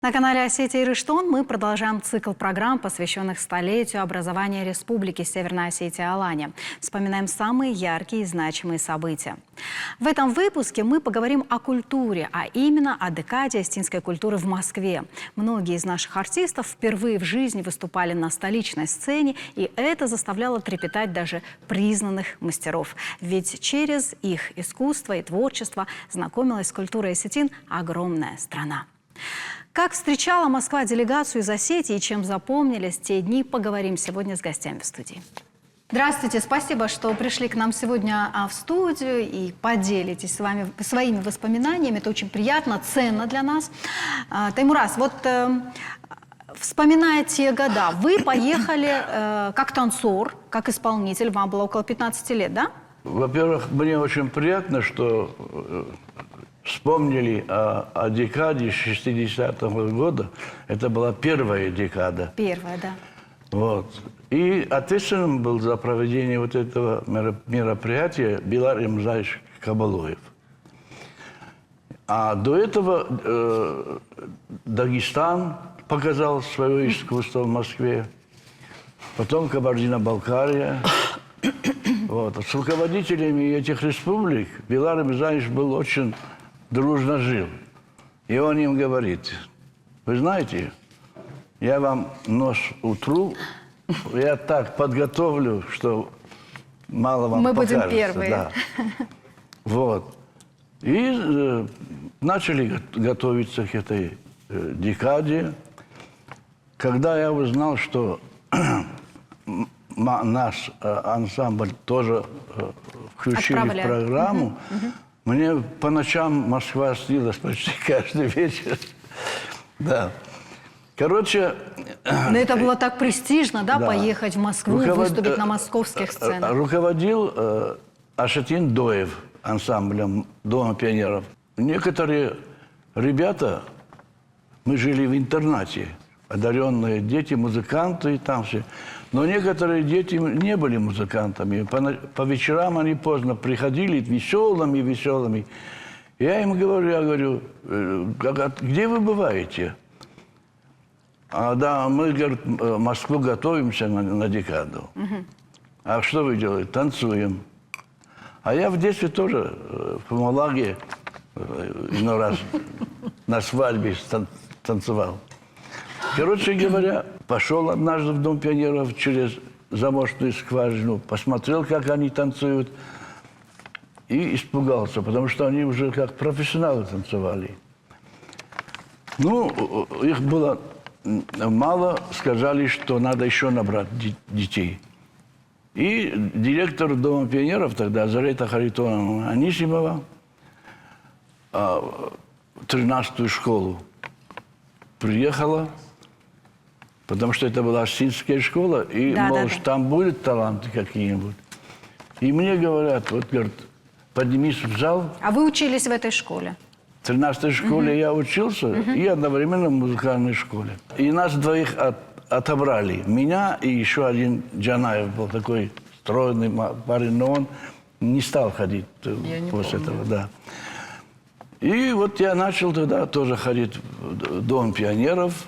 На канале «Осетия и Рыштон» мы продолжаем цикл программ, посвященных столетию образования Республики Северная Осетия-Алания. Вспоминаем самые яркие и значимые события. В этом выпуске мы поговорим о культуре, а именно о декаде осетинской культуры в Москве. Многие из наших артистов впервые в жизни выступали на столичной сцене, и это заставляло трепетать даже признанных мастеров. Ведь через их искусство и творчество знакомилась с культурой осетин огромная страна. Как встречала Москва делегацию из Осетии и чем запомнились те дни, поговорим сегодня с гостями в студии. Здравствуйте, спасибо, что пришли к нам сегодня в студию и поделитесь с вами своими воспоминаниями. Это очень приятно, ценно для нас. Таймураз, вот вспоминая те года, вы поехали как танцор, как исполнитель, вам было около 15 лет, да? Во-первых, мне очень приятно, что вспомнили о декаде 60-го года. Это была первая декада. Первая, да. Вот. И ответственным был за проведение вот этого мероприятия Билар Имзаевич Кабалуев. А до этого Дагестан показал свое искусство в Москве. Потом Кабардино-Балкария. Вот. С руководителями этих республик Билар Имзаевич был очень дружно жил. И он им говорит: вы знаете, я вам нос утру, я так подготовлю, что мало вам покажется. Мы будем первые. Да. Вот. И начали готовиться к этой декаде. Когда я узнал, что наш ансамбль тоже включили в программу, мне по ночам Москва снилась почти каждый вечер. Да. Короче... Но это было так престижно, да, поехать в Москву, выступить на московских сценах? Руководил Ашатин Доев ансамблем Дома пионеров. Некоторые ребята, мы жили в интернате, одаренные дети, музыканты и там все. Но некоторые дети не были музыкантами. По вечерам они поздно приходили веселыми. Я им говорю, где вы бываете? Да, мы, говорит, Москву готовимся на декаду. А что вы делаете? Танцуем. А я в детстве тоже в Малаге иной раз на свадьбе танцевал. Короче говоря, пошел однажды в Дом пионеров через замочную скважину, посмотрел, как они танцуют, и испугался, потому что они уже как профессионалы танцевали. Ну, их было мало, сказали, что надо еще набрать детей. И директор Дома пионеров тогда, Зарета Харитоновна Анисимова, 13-ю школу приехала, потому что это была осетинская школа, и, может, там будут таланты какие-нибудь. И мне говорят, вот, говорят, поднимись в зал. А вы учились в этой школе? В 13-й школе я учился, и одновременно в музыкальной школе. И нас двоих отобрали. Меня и еще один Джанаев был такой стройный парень, но он не стал ходить после этого. Да. И вот я начал тогда тоже ходить в Дом пионеров.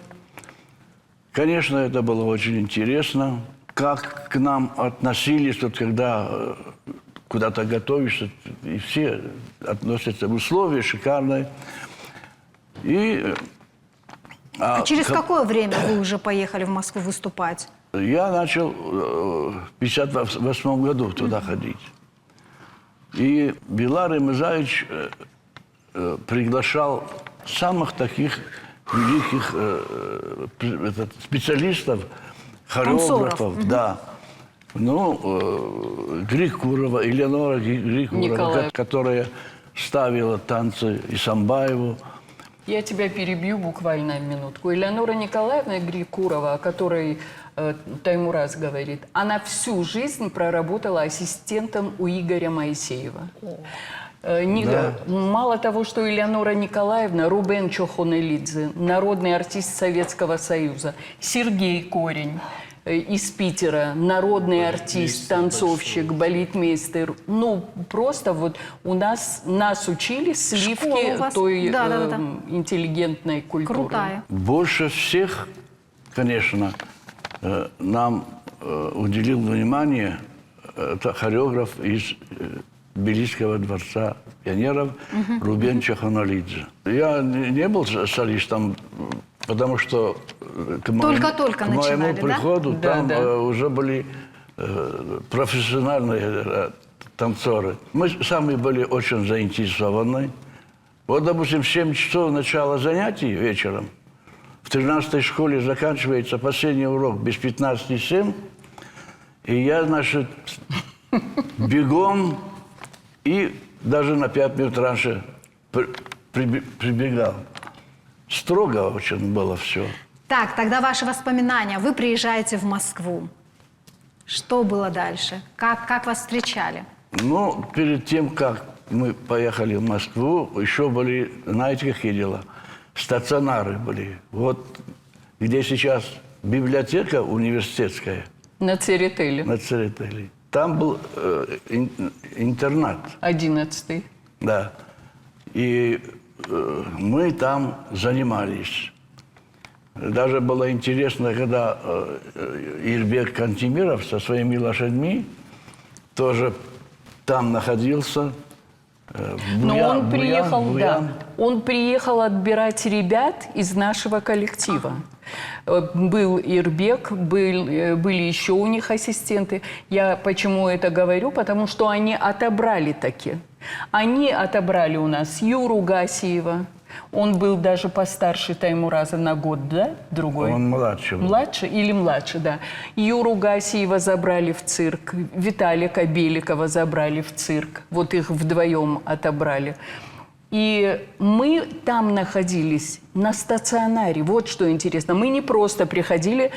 Конечно, это было очень интересно. Как к нам относились, вот когда куда-то готовишься, и все относятся в условия шикарные. И, а через какое время вы уже поехали в Москву выступать? Я начал в 1958 году туда ходить. И Билар Имзаевич приглашал самых таких великих специалистов, хореографов, да. Ну, Григорова, Элеонора Григорова, которая ставила танцы Исамбаеву. Я тебя перебью буквально минутку. Элеонора Николаевна Григорова, о которой Таймураз говорит, она всю жизнь проработала ассистентом у Игоря Моисеева. Да. Мало того, что Элеонора Николаевна, Рубен Чохонелидзе, народный артист Советского Союза, Сергей Корень, из Питера, народный артист, танцовщик, балетмейстер. Ну, просто вот нас учили Школа у сливки вас. той Да. интеллигентной культуры. Крутая. Больше всех, конечно, нам уделил внимание это хореограф из Тбилисского дворца пионеров Рубен Чаханалидзе. Я не был солистом, потому что к Только-только моему начинали, да? приходу Да, там да. уже были профессиональные танцоры. Мы сами были очень заинтересованы. Вот, допустим, в 7 часов начала занятий вечером, в 13-й школе заканчивается последний урок без 15:07, и я, значит, бегом и даже на 5 минут раньше прибегал. Строго очень было все. Так, тогда ваши воспоминания. Вы приезжаете в Москву. Что было дальше? Как вас встречали? Ну, перед тем, как мы поехали в Москву, еще были, знаете, какие дела? Стационары были. Вот где сейчас библиотека университетская На Церетели. на Церетели. Там был интернат. 11-й. Да. И мы там занимались. Даже было интересно, когда Ирбек Кантемиров со своими лошадьми тоже там находился. Но он Буян, приехал, Буян. да. Он приехал отбирать ребят из нашего коллектива. Был Ирбек, были еще у них ассистенты. Я почему это говорю? Потому что они отобрали таки. Они отобрали у нас Юру Гасиева. Он был даже постарше Таймураза на год, да? Другой. Он младше был. Младше или младше, да. Юру Гасиева забрали в цирк, Виталика Беликова забрали в цирк. Вот их вдвоем отобрали. И мы там находились на стационаре. Вот что интересно. Мы не просто приходили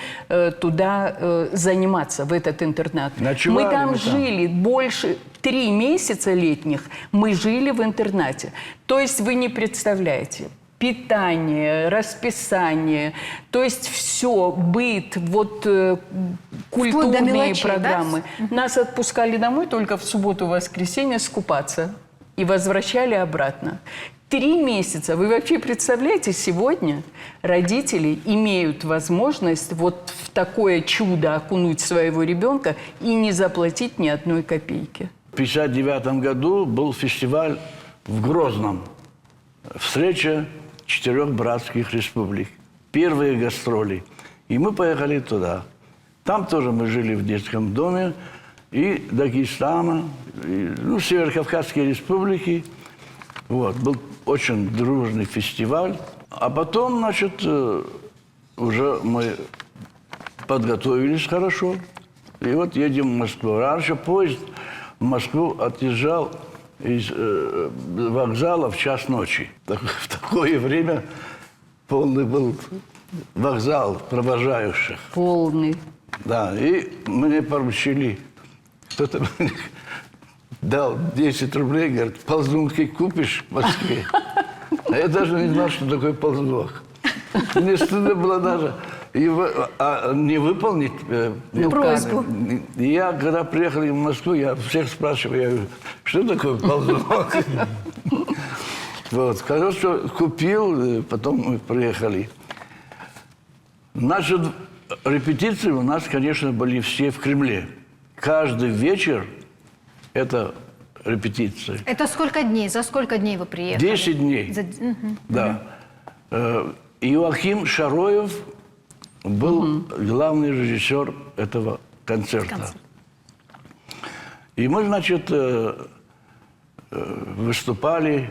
туда заниматься, в этот интернат. Ночевали мы там мы там. жили больше 3 месяца летних. Мы жили в интернате. То есть вы не представляете. Питание, расписание, то есть все, быт, вот культурные мелочей, программы. да? Нас отпускали домой только в субботу-воскресенье скупаться. И возвращали обратно. 3 месяца. Вы вообще представляете, сегодня родители имеют возможность вот в такое чудо окунуть своего ребенка и не заплатить ни одной копейки. В 1959 году был фестиваль в Грозном. Встреча 4 братских республик. Первые гастроли. И мы поехали туда. Там тоже мы жили в детском доме. И Дагестана, и, Северокавказские республики. Вот, был очень дружный фестиваль. А потом, значит, уже мы подготовились хорошо. И вот едем в Москву. Раньше поезд в Москву отъезжал из вокзала в 1:00 ночи. В такое время полный был вокзал провожающих. Полный. Да, и мне поручили. Кто-то мне дал 10 рублей, говорит, ползунки купишь в Москве. А я даже не знал, что такое ползунок. Мне стыдно было даже не выполнить просьбу. И я, когда приехали в Москву, я всех спрашиваю, я говорю, что такое ползунок? Вот, сказал, что купил, потом мы приехали. Значит, репетиции у нас, конечно, были все в Кремле. Каждый вечер это репетиция. Это сколько дней? За сколько дней вы приехали? 10 дней. Да. Иоахим Шароев был главный режиссер этого концерта. И мы, значит, выступали.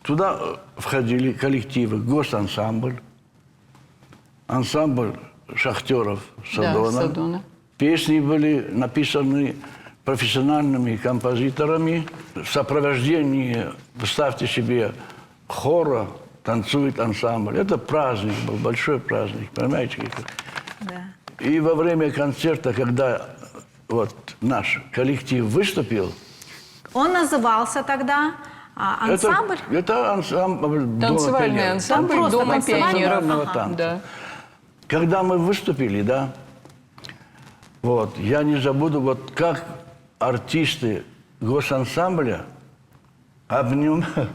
Туда входили коллективы госансамбль, ансамбль шахтеров Садона. Да, Садона. Песни были написаны профессиональными композиторами. В сопровождении, представьте себе, хора танцует ансамбль. Это праздник был, большой праздник, понимаете? Да. И во время концерта, когда вот наш коллектив выступил... Он назывался тогда ансамбль? Это ансамбль Танцевальный ансамбль Просто Дома танцевальный? пионеров. Национального танца. Да. Когда мы выступили, да, Вот. Я не забуду, вот как артисты госансамбля обнимают.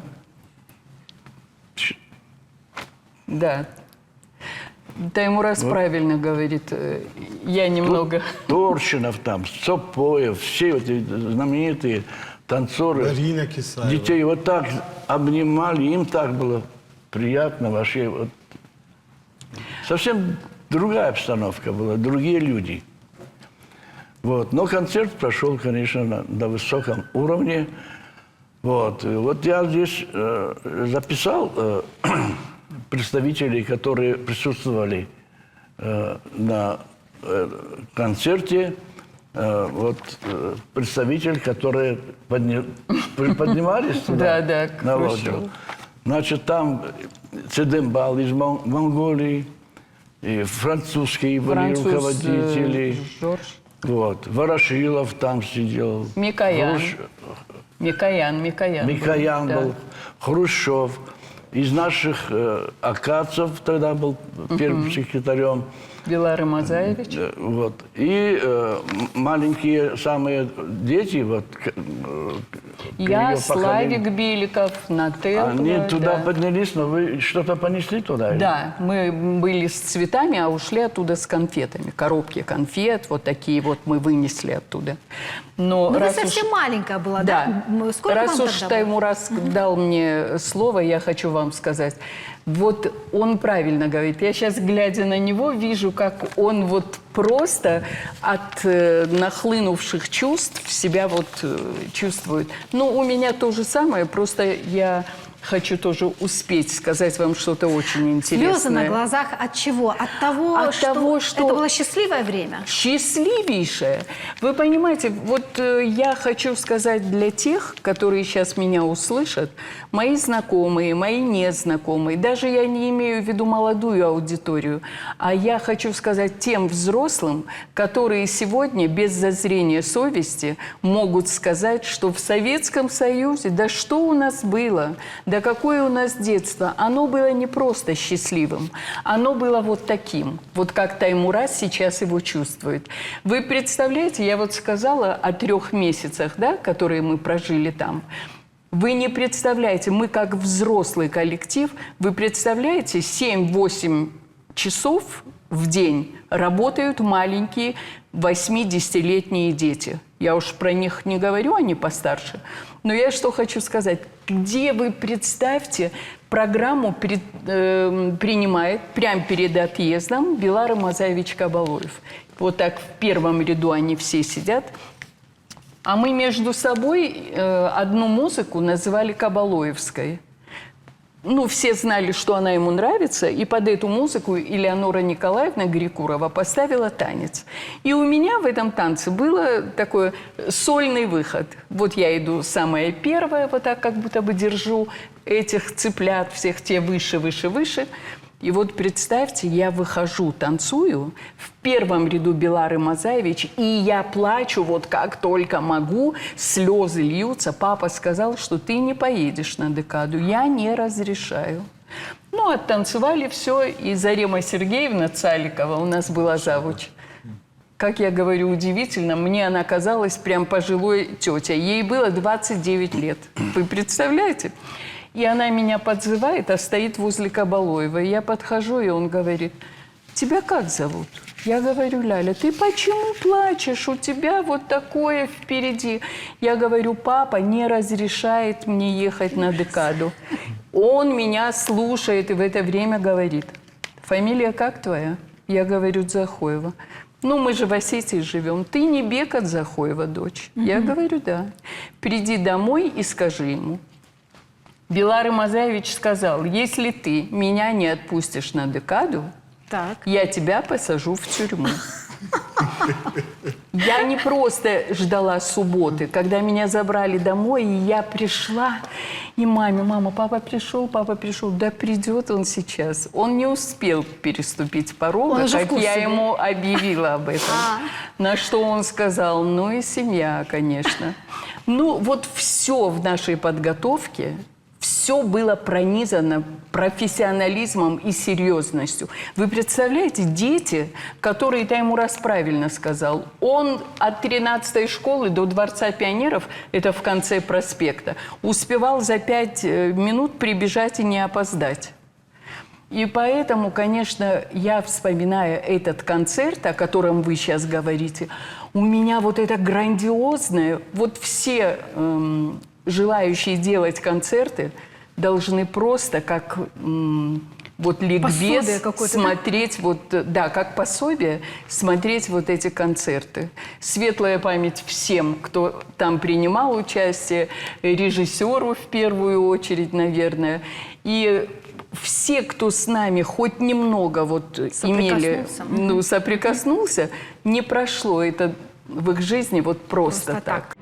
Да. Таймураз правильно говорит. Я немного... Торчинов там, Сопоев, все вот эти знаменитые танцоры. Марина Кисаева. Детей вот так обнимали, им так было приятно вообще. Вот. Совсем другая обстановка была, другие люди. Вот. Но концерт прошел, конечно, на высоком уровне. Вот. И вот я здесь записал представителей, которые присутствовали на концерте. Вот представитель, которые поднимались туда, на лоджию. Значит, там Цидембал из Монголии, и французские были руководители. Жорж. Вот. Ворошилов там сидел. Микоян. Микоян был. Хрущев. Из наших акадцев тогда был первым секретарем. Белар Мазаевич. Вот. И маленькие самые дети, вот, Я, Славик Беликов, Нателла. они туда поднялись, но вы что-то понесли туда? Да, мы были с цветами, а ушли оттуда с конфетами. Коробки конфет, вот такие вот мы вынесли оттуда. Но Ну, вы раз совсем маленькая была, да? Да. Сколько Раз вам уж тогда было? Таймураз дал мне слово, я хочу вам сказать. Вот он правильно говорит. Я сейчас, глядя на него, вижу, как он вот просто от нахлынувших чувств себя вот чувствует. Ну, у меня то же самое, просто я хочу тоже успеть сказать вам что-то очень интересное. Слезы на глазах от чего? От того, что это было счастливое время? Счастливейшее. Вы понимаете, вот я хочу сказать для тех, которые сейчас меня услышат, мои знакомые, мои незнакомые, даже я не имею в виду молодую аудиторию, а я хочу сказать тем взрослым, которые сегодня без зазрения совести могут сказать, что в Советском Союзе, да что у нас было, да какое у нас детство, оно было не просто счастливым, оно было вот таким, вот как Таймураз сейчас его чувствует. Вы представляете, я вот сказала о 3 месяцах, да, которые мы прожили там. Вы не представляете, мы как взрослый коллектив, вы представляете, 7-8 часов в день работают маленькие 80-летние дети. Я уж про них не говорю, они постарше. Но я что хочу сказать. Где вы, представьте, программу принимает прямо перед отъездом Белар Мазаевич Кабалоев. Вот так в первом ряду они все сидят. А мы между собой одну музыку называли Кабалоевской. Ну, все знали, что она ему нравится, и под эту музыку Элеонора Николаевна Грикурова поставила танец. И у меня в этом танце был такой сольный выход. Вот я иду самая первая, вот так как будто бы держу этих цыплят, всех те выше, выше, выше. И вот представьте, я выхожу, танцую, в первом ряду Белар Мазаевич, и я плачу вот как только могу, слезы льются. Папа сказал, что ты не поедешь на декаду, я не разрешаю. Ну, оттанцевали все, и Зарема Сергеевна Цаликова у нас была завуч. Как я говорю, удивительно, мне она казалась прям пожилой тетей. Ей было 29 лет. Вы представляете? И она меня подзывает, а стоит возле Кабалоева. И я подхожу, и он говорит, тебя как зовут? Я говорю, Ляля, ты почему плачешь? У тебя вот такое впереди. Я говорю, папа не разрешает мне ехать на декаду. Он меня слушает и в это время говорит, фамилия как твоя? Я говорю, Дзахоева. Ну, мы же в Осетии живем. Ты не Бекат Захоева, дочь? Я говорю, да. Приди домой и скажи ему. Белар Мазаевич сказал, если ты меня не отпустишь на декаду, я тебя посажу в тюрьму. Я не просто ждала субботы, когда меня забрали домой, и я пришла, и маме, мама, папа пришел, да придет он сейчас. Он не успел переступить порога, как я ему объявила об этом. На что он сказал, ну и семья, конечно. Ну вот все в нашей подготовке, все все было пронизано профессионализмом и серьезностью. Вы представляете, дети, которые Таймураз правильно сказал, он от 13-й школы до Дворца пионеров, это в конце проспекта, успевал за 5 минут прибежать и не опоздать. И поэтому, конечно, я, вспоминая этот концерт, о котором вы сейчас говорите, у меня вот это грандиозное, вот все желающие делать концерты должны просто как вот ликбез смотреть, вот, да, как пособие смотреть вот эти концерты. Светлая память всем, кто там принимал участие, режиссеру в первую очередь, наверное, и все, кто с нами хоть немного вот имели, ну, соприкоснулся, не прошло это в их жизни вот просто так.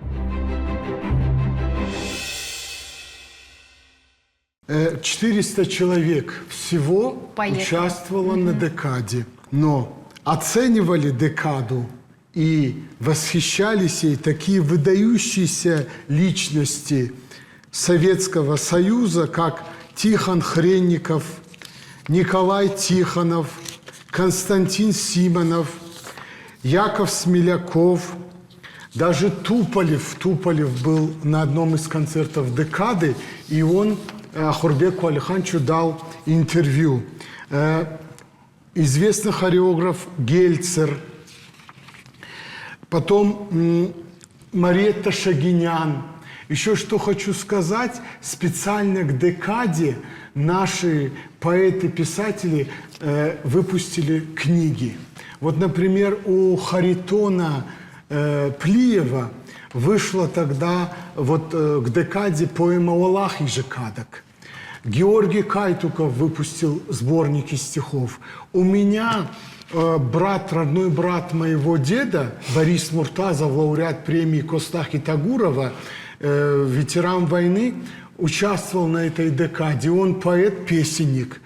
400 человек всего участвовало на декаде, но оценивали декаду и восхищались ей такие выдающиеся личности Советского Союза, как Тихон Хренников, Николай Тихонов, Константин Симонов, Яков Смеляков, даже Туполев. Туполев был на одном из концертов декады, и он Ахурбеку Алихановичу дал интервью. Известный хореограф Гельцер, потом Мариетта Шагинян. Еще что хочу сказать, специально к декаде наши поэты-писатели выпустили книги. Вот, например, у Харитона Плиева вышла тогда вот к декаде поэма «Олах и Жекадок». Георгий Кайтуков выпустил сборники стихов. У меня брат, родной брат моего деда, Борис Муртазов, лауреат премии Костахи Тагурова, ветеран войны, участвовал на этой декаде. Он поэт-песенник.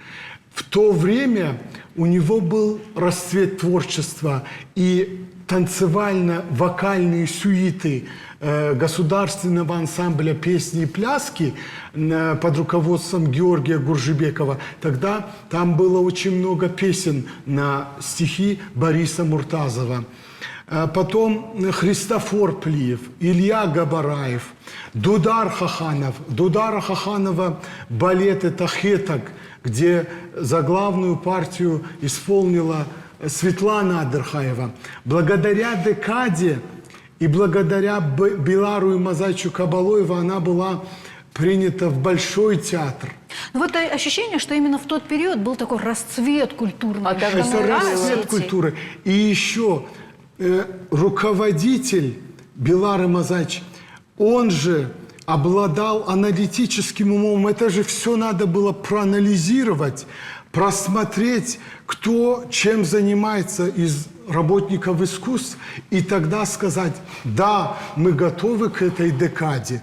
В то время у него был расцвет творчества, и танцевально-вокальные сюиты государственного ансамбля «Песни и пляски» под руководством Георгия Гуржибекова. Тогда там было очень много песен на стихи Бориса Муртазова. Потом Христофор Плиев, Илья Габараев, Дудар Хаханов. Дудара Хаханова балет «Это Хетак», где заглавную партию исполнила Светлана Адырхаева. Благодаря декаде и благодаря Белару и Мазачу Кабалоева она была принята в Большой театр. Ну, вот ощущение, что именно в тот период был такой расцвет культурный. Это расцвет культуры. И еще руководитель Белары Мазач, он же обладал аналитическим умом. Это же все надо было проанализировать, просмотреть, кто чем занимается из работников искусств, и тогда сказать: да, мы готовы к этой декаде.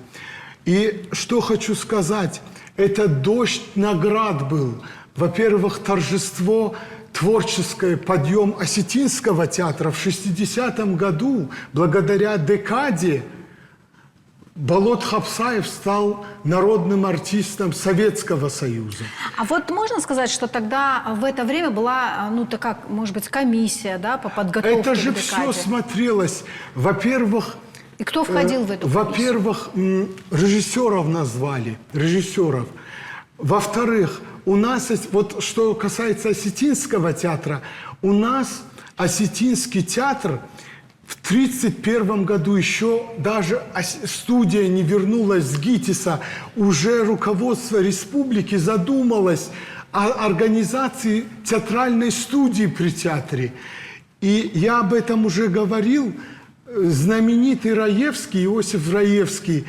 И что хочу сказать, это дождь наград был. Во-первых, торжество творческое, подъем Осетинского театра в 60-м году. Благодаря декаде Болот Хапсаев стал народным артистом Советского Союза. А вот можно сказать, что тогда в это время была, ну, такая, может быть, комиссия, да, по подготовке Это же к декаде? все смотрелось. Во-первых, и кто входил в эту комиссию? Во-первых, режиссеров назвали, режиссеров. Во-вторых, у нас, вот что касается Осетинского театра, у нас Осетинский театр в 1931 году еще даже студия не вернулась с ГИТИСа, уже руководство республики задумалось о организации театральной студии при театре. И я об этом уже говорил. Знаменитый Раевский, Иосиф Раевский,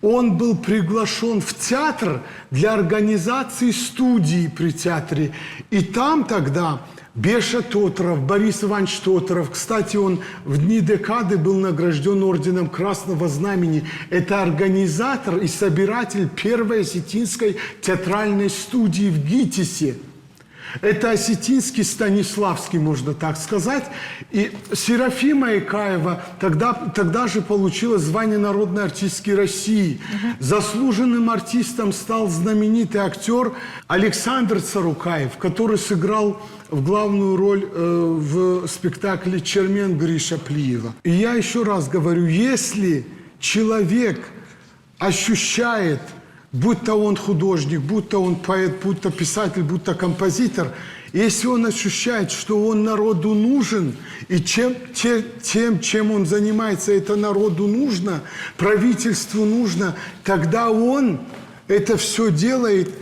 он был приглашен в театр для организации студии при театре. И там тогда Беша Тоторов, Борис Иванович Тоторов, кстати, он в дни декады был награжден орденом Красного Знамени. Это организатор и собиратель первой осетинской театральной студии в ГИТИСе. Это осетинский, станиславский, можно так сказать. И Серафима Икаева тогда же получила звание народной артистки России. Заслуженным артистом стал знаменитый актер Александр Царукаев, который сыграл в главную роль в спектакле «Чермен» Гриша Плиева. И я еще раз говорю, если человек ощущает, будь то он художник, будь то он поэт, будь то писатель, будь то композитор, если он ощущает, что он народу нужен, и чем он занимается, это народу нужно, правительству нужно, тогда он это все делает,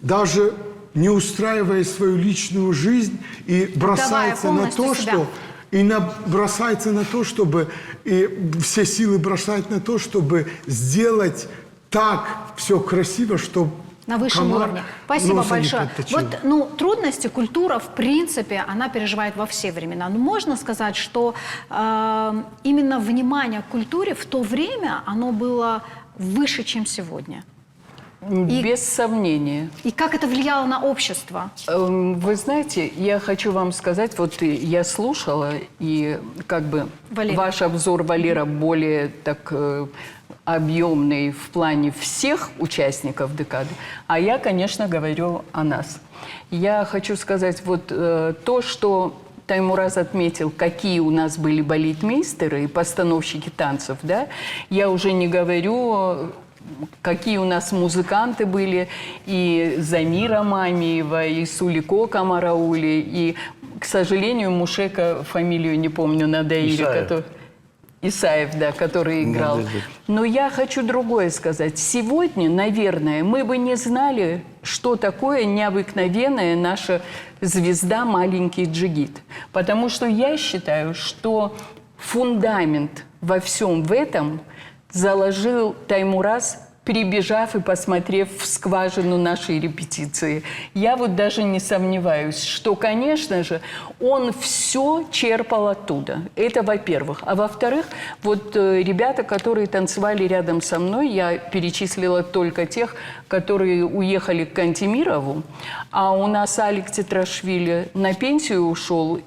даже не устраивая свою личную жизнь, и бросается на то, что... бросается на то, чтобы... И все силы бросает на то, чтобы сделать так все красиво, чтобы на высшем уровне. Спасибо большое. Вот, трудности культура, в принципе, она переживает во все времена. Но можно сказать, что именно внимание к культуре в то время, оно было выше, чем сегодня. Без сомнения. И как это влияло на общество? Вы знаете, я хочу вам сказать, вот я слушала, и как бы ваш обзор, Валера, более так объемный в плане всех участников декады, а я, конечно, говорю о нас. Я хочу сказать, вот то, что Таймураз отметил, какие у нас были балетмейстеры и постановщики танцев, да, я уже не говорю... Какие у нас музыканты были, и Замира Мамиева, и Сулико Камараули, и, к сожалению, Мушека, фамилию не помню, Надаири, Исаев, да, который играл. Но я хочу другое сказать. Сегодня, наверное, мы бы не знали, что такое необыкновенная наша звезда «Маленький Джигит». Потому что я считаю, что фундамент во всем в этом заложил Таймураз, прибежав и посмотрев в скважину нашей репетиции. Я вот даже не сомневаюсь, что, конечно же, он все черпал оттуда. Это во-первых. А во-вторых, вот ребята, которые танцевали рядом со мной, я перечислила только тех, которые уехали к Кантемирову, а у нас Алик Тетрашвили на пенсию ушел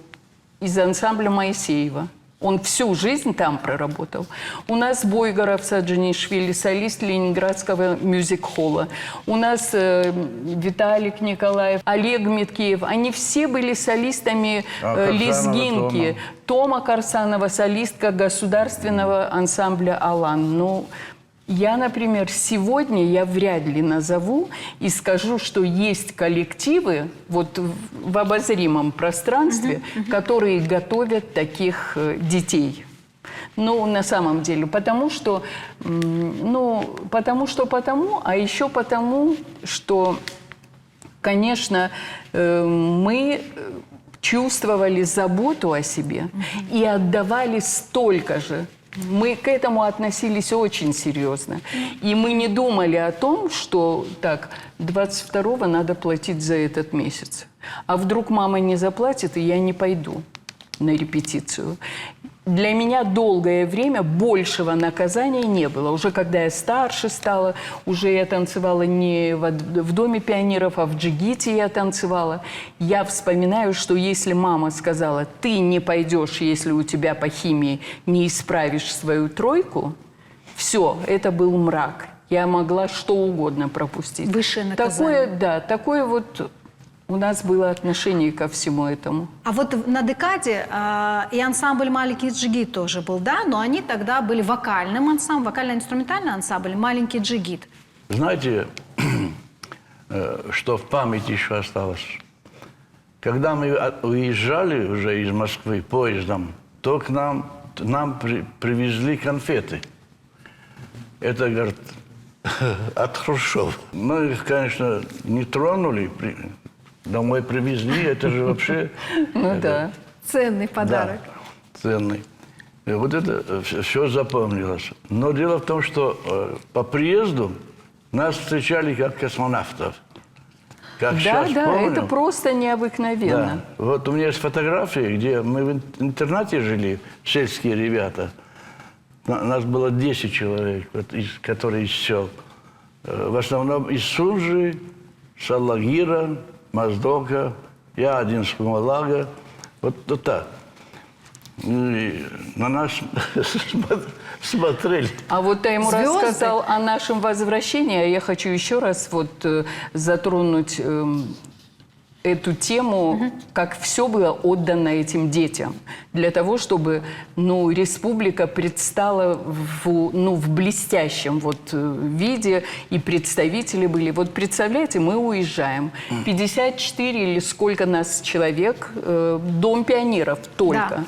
из ансамбля Моисеева. Он всю жизнь там проработал. У нас Бойгаров Саджанишвили, солист Ленинградского мюзик-холла. У нас Виталик Николаев, Олег Миткеев. Они все были солистами лезгинки. Тома Карсанова, солистка государственного ансамбля «Алан». Ну, я, например, сегодня я вряд ли назову и скажу, что есть коллективы вот в обозримом пространстве, которые готовят таких детей. Ну, на самом деле, потому, а еще потому, что, конечно, мы чувствовали заботу о себе и отдавали столько же. Мы к этому относились очень серьезно. И мы не думали о том, что так, 22-го надо платить за этот месяц. А вдруг мама не заплатит, и я не пойду на репетицию. Для меня долгое время большего наказания не было. Уже когда я старше стала, уже я танцевала не в Доме пионеров, а в Джигите я танцевала. Я вспоминаю, что если мама сказала, ты не пойдешь, если у тебя по химии не исправишь свою тройку, все, это был мрак. Я могла что угодно пропустить. Высшее наказание. Такое вот... У нас было отношение ко всему этому. А вот на декаде и ансамбль «Маленький Джигит» тоже был, да? Но они тогда были вокальным ансамблем, вокально-инструментальный ансамбль «Маленький Джигит». Знаете, что в памяти еще осталось? Когда мы уезжали уже из Москвы поездом, то к нам привезли конфеты. Это, говорит, от Хрущева. Мы их, конечно, не тронули, домой привезли, это же вообще... Ну да. Ценный подарок. Да, ценный. И вот это все запомнилось. Но дело в том, что по приезду нас встречали как космонавтов. Как сейчас помню. Это просто необыкновенно. Да. Вот у меня есть фотографии, где мы в интернате жили, сельские ребята. Нас было 10 человек, которые из сел. В основном из Сунжи, Салагира, Моздока, я один с Кумалага. Вот так. И на нас смотрели. А вот Таймур Звезды? рассказал о нашем возвращении, а я хочу еще раз затронуть эту тему, как все было отдано этим детям, для того, чтобы республика предстала в блестящем виде, и представители были. Вот представляете, мы уезжаем, 54 или сколько нас человек, Дом пионеров только. Да.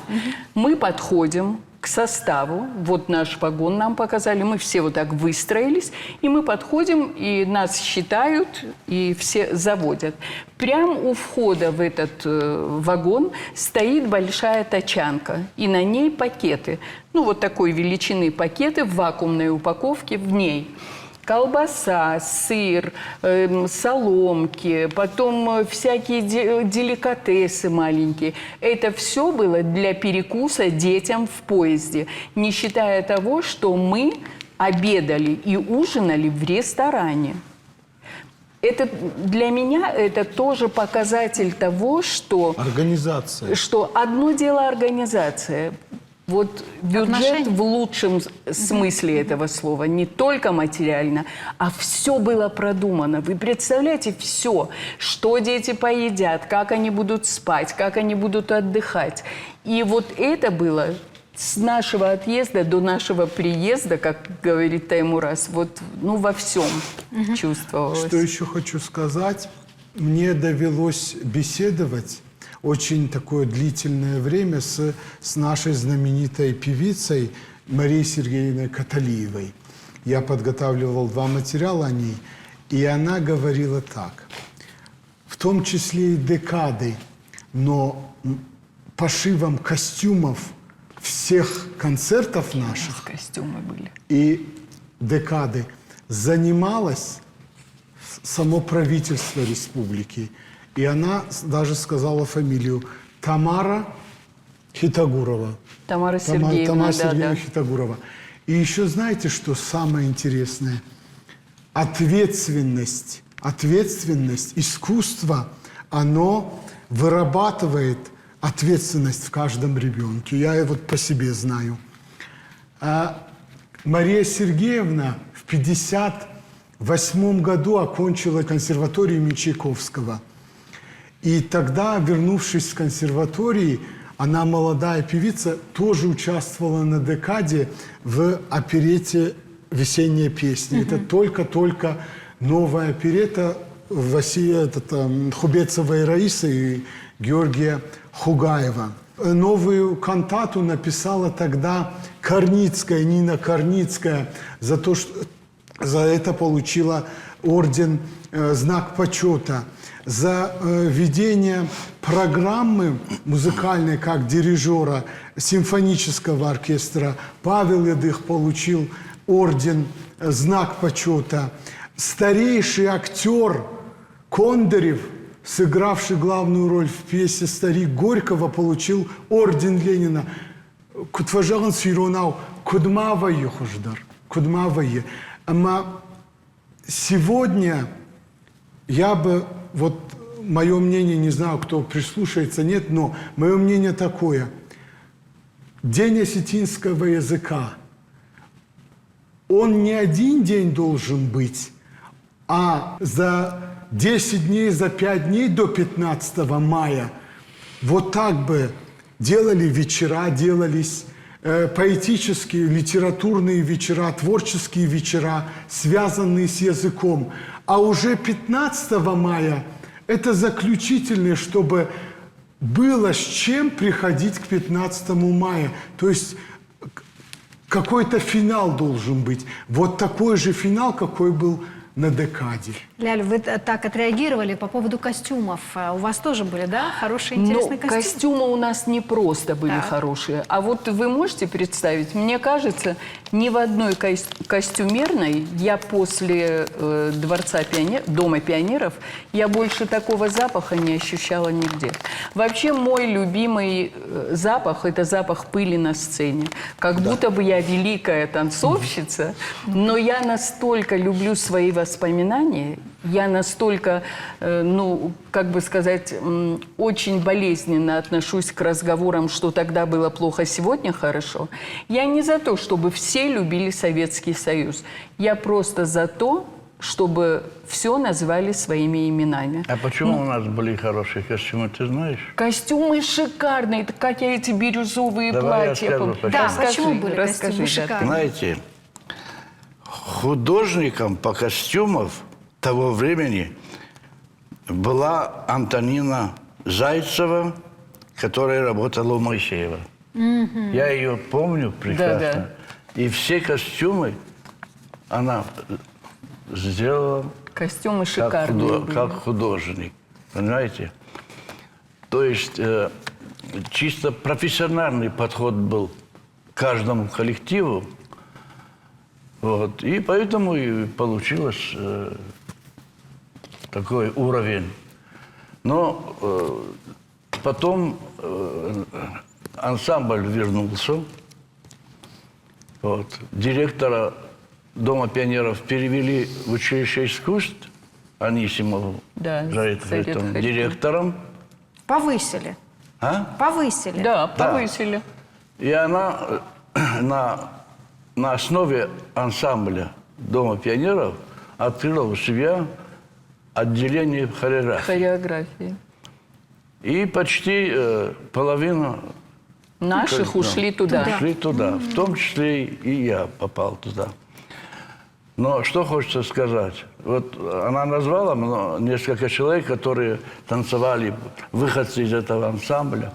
Мы подходим к составу, вот наш вагон нам показали, мы все вот так выстроились, и мы подходим, и нас считают, и все заводят. Прямо у входа в этот вагон стоит большая тачанка, и на ней пакеты, вот такой величины пакеты в вакуумной упаковке, в ней колбаса, сыр, соломки, потом всякие деликатесы маленькие. Это все было для перекуса детям в поезде, не считая того, что мы обедали и ужинали в ресторане. Это для меня это тоже показатель того, что... Организация. Что одно дело организация. Вот бюджет Отношения. в лучшем смысле этого слова, не только материально, а все было продумано. Вы представляете, все, что дети поедят, как они будут спать, как они будут отдыхать. И вот это было с нашего отъезда до нашего приезда, как говорит Таймураз, во всем чувствовалось. Что еще хочу сказать? Мне довелось беседовать очень такое длительное время с нашей знаменитой певицей Марией Сергеевной Каталиевой. Я подготавливал 2 материала о ней, и она говорила так. В том числе и декады, но пошивом костюмов всех концертов наших Костюмы были. и декады занималось само правительство республики. И она даже сказала фамилию Тамара Хитагурова. Тамара Сергеевна, Тамара да, Сергеевна да. Хитагурова. И еще знаете, что самое интересное? Ответственность, искусство, оно вырабатывает ответственность в каждом ребенке. Я по себе знаю. Мария Сергеевна в 1958 году окончила консерваторию имени Чайковского. И тогда, вернувшись в консерватории, она, молодая певица, тоже участвовала на декаде в оперете «Весенняя песня». Это только-только новая оперета Хубецовой Раисы и Георгия Хугаева. Новую кантату написала тогда Корницкая, Нина Корницкая, за это получила орден «Знак почета». За ведение программы музыкальной как дирижера симфонического оркестра Павел Ядых получил орден «Знак почета». Старейший актер Кондарев, сыгравший главную роль в пьесе «Старик Горького», получил орден Ленина. Кутважаган Сиронау Кудмавайе хождар. Кудмавайе. Но сегодня я бы, мое мнение, не знаю, кто прислушается, нет, но мое мнение такое. День осетинского языка, он не один день должен быть, а за 10 дней, за 5 дней до 15 мая так бы делали вечера, делались поэтические, литературные вечера, творческие вечера, связанные с языком. А уже 15 мая это заключительное, чтобы было с чем приходить к 15 мая. То есть какой-то финал должен быть. Такой же финал, какой был на декаде. Ляль, вы так отреагировали по поводу костюмов. У вас тоже были, да, хорошие, интересные костюмы? Костюмы у нас не просто были Так. хорошие. А вы можете представить, мне кажется, ни в одной костюмерной я после Дома пионеров, я больше такого запаха не ощущала нигде. Вообще мой любимый запах – это запах пыли на сцене. Как будто бы я великая танцовщица, но я настолько люблю свои воспоминания, воспоминания. Я настолько, ну, как бы сказать, очень болезненно отношусь к разговорам, что тогда было плохо, сегодня хорошо. Я не за то, чтобы все любили Советский Союз. Я просто за то, чтобы все назвали своими именами. А почему у нас были хорошие костюмы, ты знаешь? Костюмы шикарные, это как я эти бирюзовые Давай я платья. скажу, почему. Да, Расскажи, почему были расскажи, костюмы да. шикарные? Знаете, художником по костюмам того времени была Антонина Зайцева, которая работала у Моисеева. Я ее помню прекрасно. Да. И все костюмы она сделала Костюмы шикарные были. как художник. Понимаете? То есть чисто профессиональный подход был к каждому коллективу. Вот. И поэтому и получилось такой уровень. Но потом ансамбль вернулся. Вот. Директора Дома пионеров перевели в училище искусств Анисимову, Да, Зариту Зариту Харитоновну, Харитоновну. директором. Повысили. А? Повысили. Да, повысили. И она на основе ансамбля Дома пионеров открыла у себя отделение хореографии. Хореографии. И почти половина Наших ушли туда. ушли туда. В том числе и я попал туда. Но что хочется сказать. Вот она назвала несколько человек, которые танцевали, выходцы из этого ансамбля.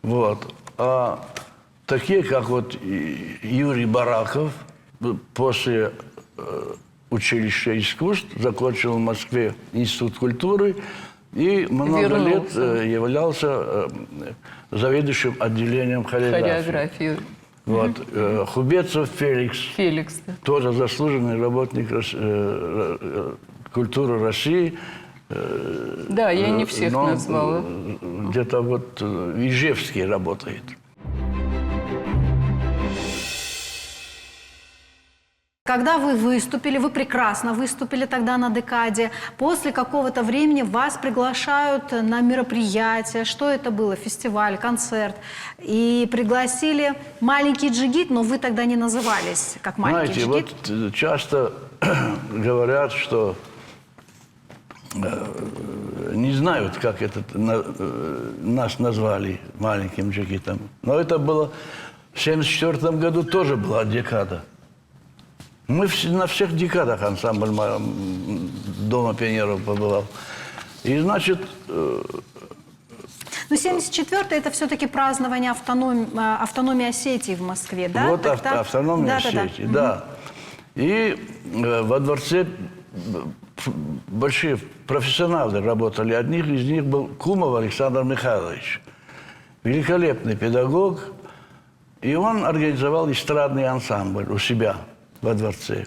Вот. А такие, как вот Юрий Бараков, после училища искусств закончил в Москве институт культуры и много лет являлся заведующим отделением хореографии. Вот. Хубецов Феликс, Да. тоже заслуженный работник культуры России. Да, я не всех но назвала. Где-то вот в Ижевске работает. Когда вы выступили, вы прекрасно выступили тогда на декаде, после какого-то времени вас приглашают на мероприятие. Что это было? Фестиваль, концерт. И пригласили маленький джигит, но вы тогда не назывались как маленький Знаете, джигит. вот часто говорят, что не знают, как это нас назвали маленьким джигитом. Но это было в 1974 году, тоже была декада. Мы на всех декадах ансамбль Дома пионеров побывал. И, значит... Но 74-й это все-таки празднование автономии Осетии в Москве, да? Вот автономия Осетии, да. И во дворце большие профессионалы работали. Одних из них был Кумов Александр Михайлович. Великолепный педагог. И он организовал эстрадный ансамбль у себя во дворце.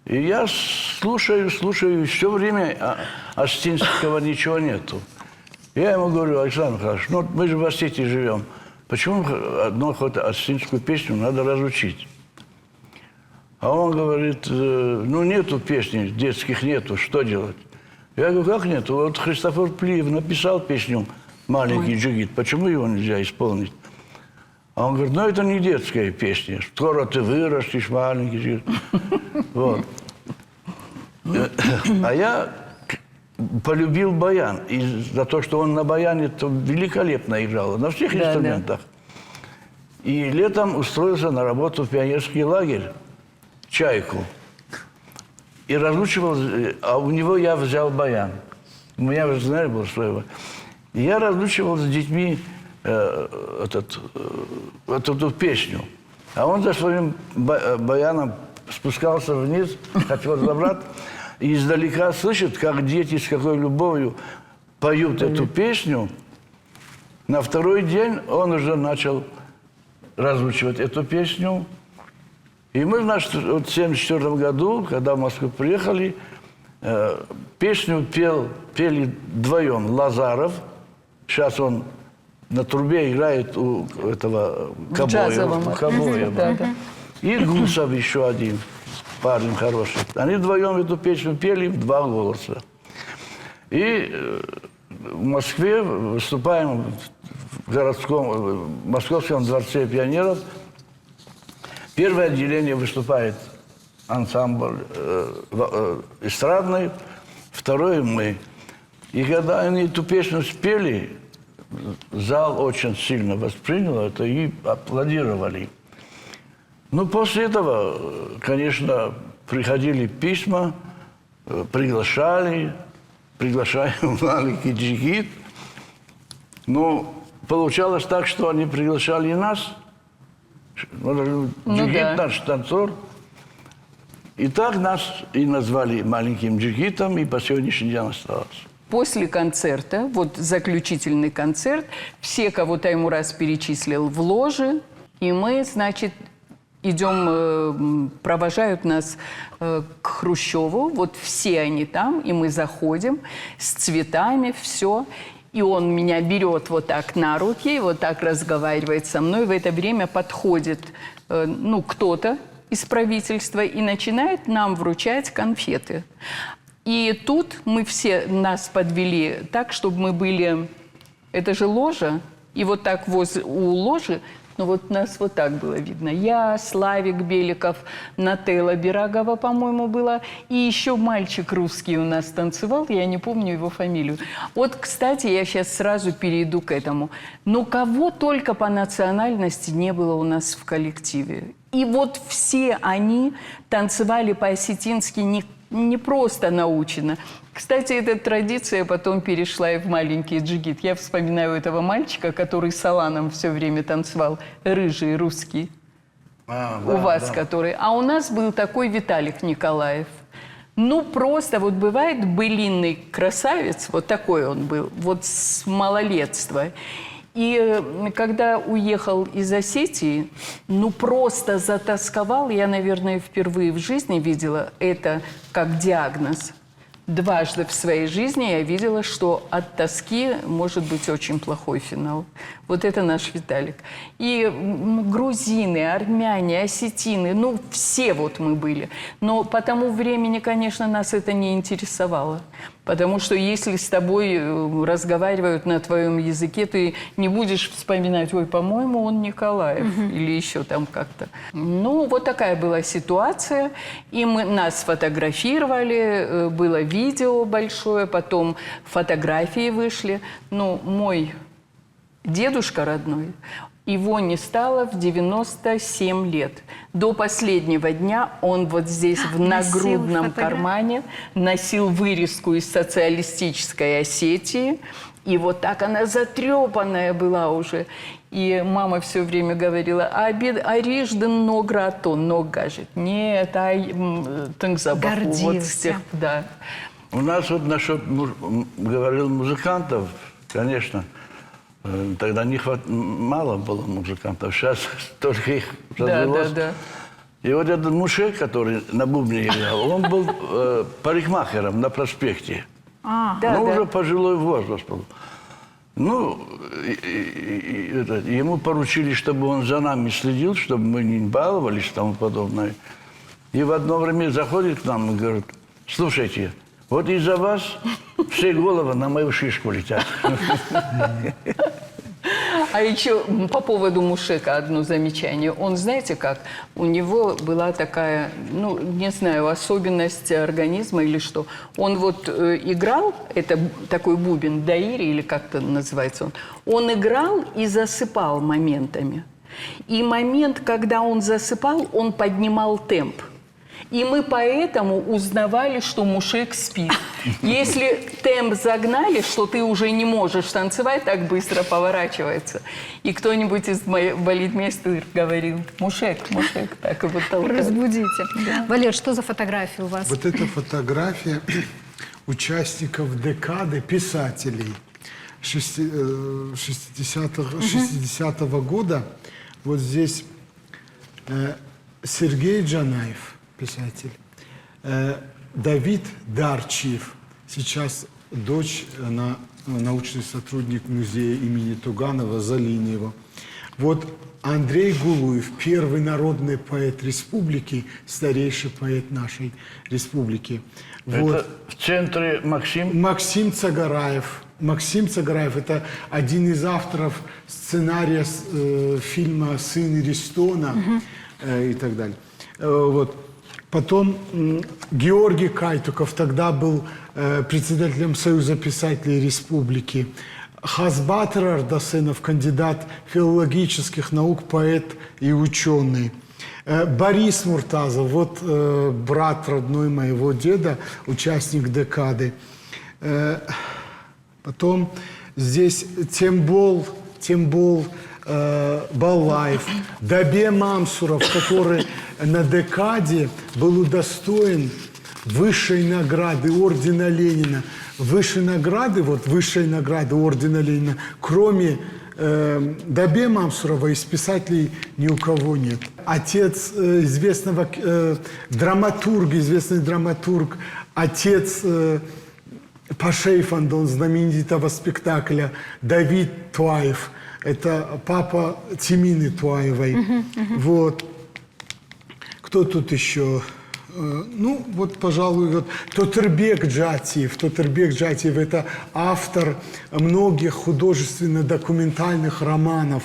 И я слушаю, и все время Остинского ничего нету. Я ему говорю: Александр Михайлович, ну мы же в Осетии живем. Почему одну хоть остинскую песню надо разучить? А он говорит: ну нету песни, детских нету, что делать? Я говорю: как нету? Вот Христофор Плиев написал песню «Маленький джигит», почему его нельзя исполнить? А он говорит: ну это не детская песня. Скоро ты вырастешь, маленький джигит. Вот. А я полюбил баян. И за то, что он на баяне то великолепно играл. На всех инструментах. И летом устроился на работу в пионерский лагерь «Чайку». И разучивал, а у него я взял баян. У меня, вы знаете, был свой. И я разучивал с детьми эту песню. А он за своим баяном спускался вниз, хотел забрать, и издалека слышит, как дети с какой любовью поют эту песню. На второй день он уже начал разучивать эту песню. И мы, значит, вот в 1974 году, когда в Москву приехали, песню пели вдвоем Лазаров. Сейчас он на трубе играет у этого Кобоева. И Гусов еще один. парень хороший. Они вдвоем эту песню пели в два голоса. И в Москве выступаем в Московском дворце пионеров. Первое отделение выступает ансамбль эстрадный, второе мы. И когда они эту песню спели, зал очень сильно воспринял это и аплодировали. Ну, после этого, конечно, приходили письма, приглашаем в маленький джигит. Но получалось так, что они приглашали и нас. Джигит наш танцор. И так нас и назвали маленьким джигитом, и по сегодняшний день осталось. После концерта, вот заключительный концерт, все, кого Таймураз перечислил, в ложе, и мы, значит, идем, провожают нас к Хрущеву, вот все они там, и мы заходим с цветами, все. И он меня берет вот так на руки, вот так разговаривает со мной. В это время подходит, ну, кто-то из правительства и начинает нам вручать конфеты. И тут мы все, нас подвели так, чтобы мы были... Это же ложа, и вот так у ложи, ну вот нас вот так было видно. Я, Славик Беликов, Нателла Бирагова, по-моему, была. И еще мальчик русский у нас танцевал, я не помню его фамилию. Вот, кстати, я сейчас сразу перейду к этому. Но кого только по национальности не было у нас в коллективе. И вот все они танцевали по-осетински не просто научено. Кстати, эта традиция потом перешла и в маленький джигит. Я вспоминаю этого мальчика, который с Аланом все время танцевал, рыжий, русский. У вас, который. А у нас был такой Виталик Николаев. Ну, просто вот бывает былинный красавец, вот такой он был, вот с малолетства. И когда уехал из Осетии, ну, просто затасковал. Я, наверное, впервые в жизни видела это как диагноз. Дважды в своей жизни я видела, что от тоски может быть очень плохой финал. Вот это наш Виталик. И грузины, армяне, осетины, ну, все вот мы были. Но по тому времени, конечно, нас это не интересовало. Потому что если с тобой разговаривают на твоем языке, ты не будешь вспоминать, ой, по-моему, он Николаев, или еще там как-то. Ну, вот такая была ситуация. И нас фотографировали, было видео большое, потом фотографии вышли. Ну, мой дедушка родной, его не стало в 97 лет. До последнего дня он вот здесь в нагрудном кармане носил вырезку из социалистической Осетии. И вот так она затрепанная была уже. И мама все время говорила, арижден нограто, ногажет. Нет, тыңзабаху. Вот всех, да. У нас вот насчет, говорил, музыкантов, конечно, тогда мало было музыкантов, сейчас только их развелось. Да. И вот этот мужик, который на бубне играл, он был парикмахером на проспекте. Уже пожилой возраст был. Ну, ему поручили, чтобы он за нами следил, чтобы мы не баловались и тому подобное. И в одно время заходит к нам и говорит, слушайте, вот из-за вас все головы на мою шишку летят. А еще по поводу Мушека одно замечание. Он, знаете как, у него была такая, ну, не знаю, особенность организма или что. Он вот играл, это такой бубен, даири или как-то называется он играл и засыпал моментами. И момент, когда он засыпал, он поднимал темп. И мы поэтому узнавали, что Мушек спит. Если темп загнали, что ты уже не можешь танцевать, так быстро поворачивается. И кто-нибудь из балетмейстеров говорил, Мушек, так и вот толкал. Разбудите. Да. Валер, что за фотография у вас? Вот эта фотография участников декады писателей 60-го года. Вот здесь Сергей Джанаев, писатель, Давид Дарчиев, сейчас дочь, она научный сотрудник музея имени Туганова, Залиньева. Вот Андрей Гулуев, первый народный поэт республики, старейший поэт нашей республики. Вот. Это в центре Максим? Максим Цагараев. Максим Цагараев – это один из авторов сценария фильма «Сын Иристона» и так далее. Вот. Потом Георгий Кайтуков тогда был председателем Союза писателей республики. Хазбатыр Ардасенов, кандидат филологических наук, поэт и ученый. Борис Муртазов, вот брат родной моего деда, участник декады. Потом здесь Тембол Балаев, Дабе Мамсуров, который на декаде был удостоен высшей награды ордена Ленина. Высшей награды ордена Ленина, кроме Дабе Мамсурова, из писателей ни у кого нет. Отец известного драматурга, известный драматург, отец Пашейфандон, знаменитого спектакля Давид Туаев. Это папа Тимины Туаевой. Вот. Кто тут еще? Ну, вот, пожалуй, вот Тотырбек Джатиев. Тотырбек Джатиев – это автор многих художественно-документальных романов.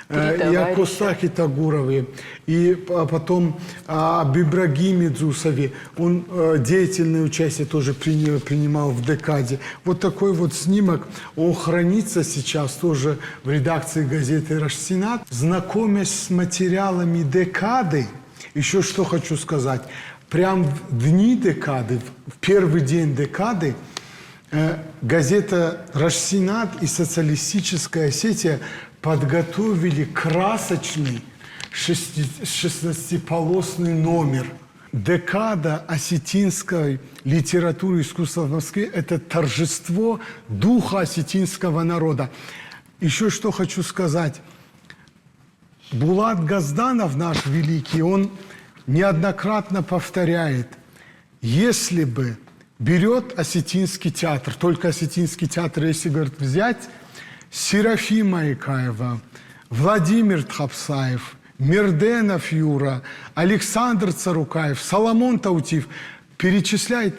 И о Костаке Тагурове, и потом об Ибрагиме Дзусове. Он деятельное участие тоже принимал в декаде. Вот такой вот снимок, он хранится сейчас тоже в редакции газеты «Рашсенат». Знакомясь с материалами декады, еще что хочу сказать. Прям в дни декады, в первый день декады, газета «Рашсенат» и «Социалистическая Осетия» подготовили красочный 16-полосный номер. Декада осетинской литературы и искусства в Москве – это торжество духа осетинского народа. Еще что хочу сказать. Булат Газданов, наш великий, он неоднократно повторяет, если бы берет осетинский театр, только осетинский театр, если, говорит, взять Серафима Икаева, Владимир Тхапсаев, Мерденов Юра, Александр Царукаев, Соломон Таутиев, перечисляет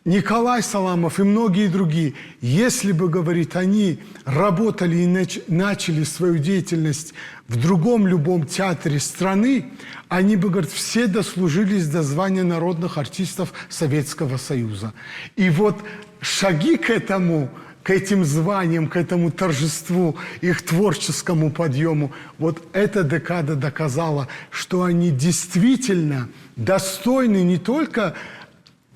Николай Саламов и многие другие. Если бы, говорит, они работали и начали свою деятельность в другом любом театре страны, они бы, говорит, все дослужились до звания народных артистов Советского Союза. И вот шаги к этим званиям, к этому торжеству, их творческому подъему, вот эта декада доказала, что они действительно достойны не только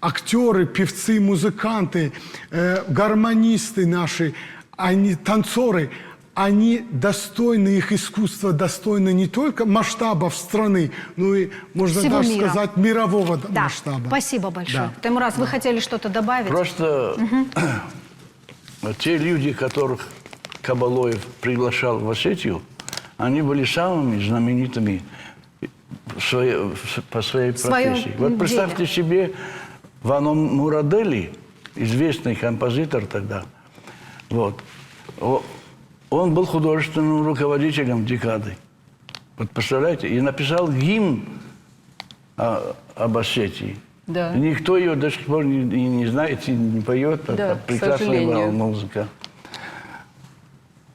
актеры, певцы, музыканты, гармонисты наши, они танцоры, они достойны, их искусство достойно не только масштабов страны, но и, можно всего даже мира. сказать, мирового Да, масштаба. спасибо большое. Да. Таймураз, вы хотели что-то добавить? Просто те люди, которых Кабалоев приглашал в Осетию, они были самыми знаменитыми по своей профессии. Вот представьте себе Вано Мурадели, известный композитор тогда. Вот. Он был художественным руководителем декады. Вот представляете? И написал гимн об Осетии. Да. Никто ее до сих пор не знает и не поет. Да, Это прекрасная была музыка.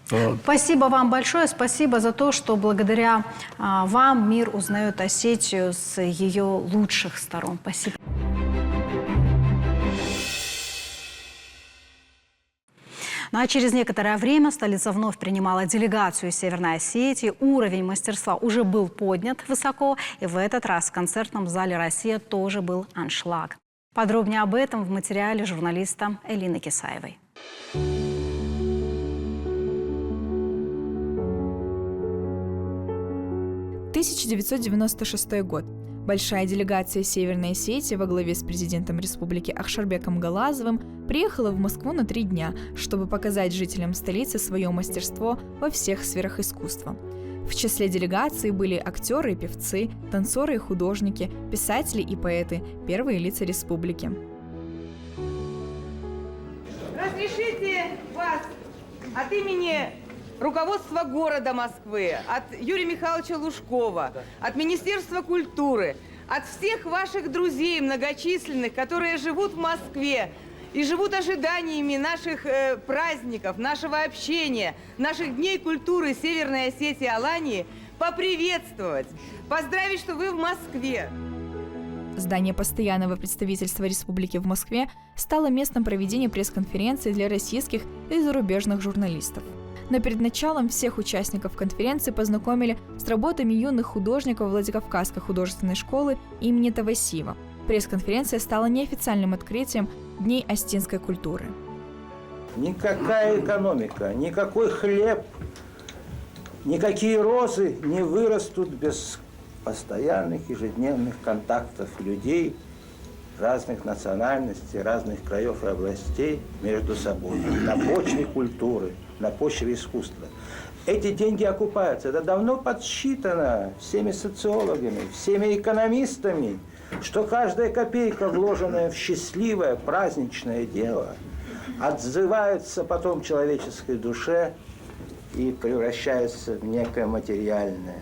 Вот. Спасибо вам большое. Спасибо за то, что благодаря вам мир узнает Осетию с ее лучших сторон. Спасибо. Ну а через некоторое время столица вновь принимала делегацию из Северной Осетии. Уровень мастерства уже был поднят высоко. И в этот раз в концертном зале «Россия» тоже был аншлаг. Подробнее об этом в материале журналиста Элины Кисаевой. «1996 год. Большая делегация Северной Осетии во главе с президентом республики Ахшарбеком Галазовым приехала в Москву на 3 дня, чтобы показать жителям столицы свое мастерство во всех сферах искусства. В числе делегации были актеры и певцы, танцоры и художники, писатели и поэты, первые лица республики. Разрешите вас от имени руководства города Москвы, от Юрия Михайловича Лужкова, от Министерства культуры, от всех ваших друзей многочисленных, которые живут в Москве и живут ожиданиями наших праздников, нашего общения, наших дней культуры Северной Осетии и Алании, поприветствовать, поздравить, что вы в Москве. Здание постоянного представительства республики в Москве стало местом проведения пресс-конференций для российских и зарубежных журналистов. Но перед началом всех участников конференции познакомили с работами юных художников Владикавказской художественной школы имени Тавасиева. Пресс-конференция стала неофициальным открытием Дней осетинской культуры. Никакая экономика, никакой хлеб, никакие розы не вырастут без постоянных ежедневных контактов людей разных национальностей, разных краев и областей между собой, на почве культуры, на почве искусства. Эти деньги окупаются. Это давно подсчитано всеми социологами, всеми экономистами, что каждая копейка, вложенная в счастливое праздничное дело, отзывается потом в человеческой душе и превращается в некое материальное.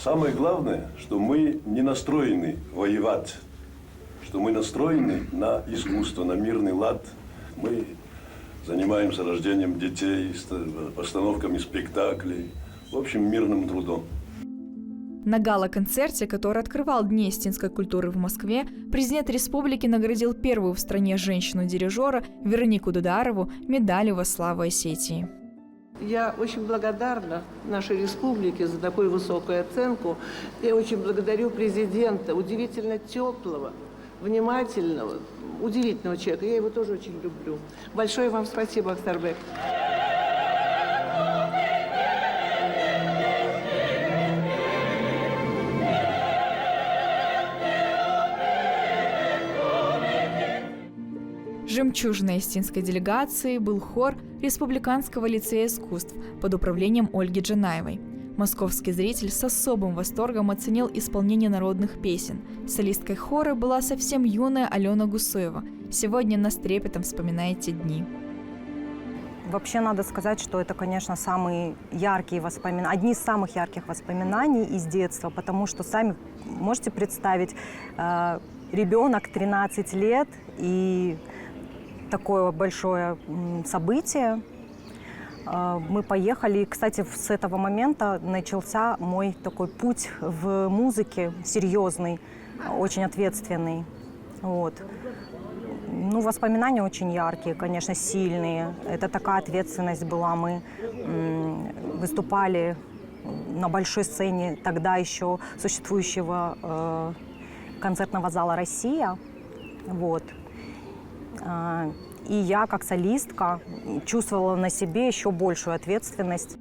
Самое главное, что мы не настроены воевать, что мы настроены на искусство, на мирный лад. Мы занимаемся рождением детей, постановками спектаклей, в общем, мирным трудом. На гала-концерте, который открывал Дни осетинской культуры в Москве, президент республики наградил первую в стране женщину-дирижера Веронику Дударову медалью во славу Осетии. Я очень благодарна нашей республике за такую высокую оценку. Я очень благодарю президента, удивительно теплого, внимательного, удивительного человека. Я его тоже очень люблю. Большое вам спасибо, Аксарбек. Жемчужиной осетинской делегации был хор Республиканского лицея искусств под управлением Ольги Джанаевой. Московский зритель с особым восторгом оценил исполнение народных песен. Солисткой хора была совсем юная Алена Гусуева. Сегодня она с трепетом вспоминает те дни. Вообще надо сказать, что это, конечно, самые яркие воспоминания, одни из самых ярких воспоминаний из детства, потому что сами можете представить, ребенок 13 лет и такое большое событие. Мы поехали, и, кстати, с этого момента начался мой такой путь в музыке серьезный, очень ответственный. Вот. Ну, воспоминания очень яркие, конечно, сильные. Это такая ответственность была. Мы выступали на большой сцене тогда еще существующего концертного зала «Россия». Вот. И я, как солистка, чувствовала на себе еще большую ответственность.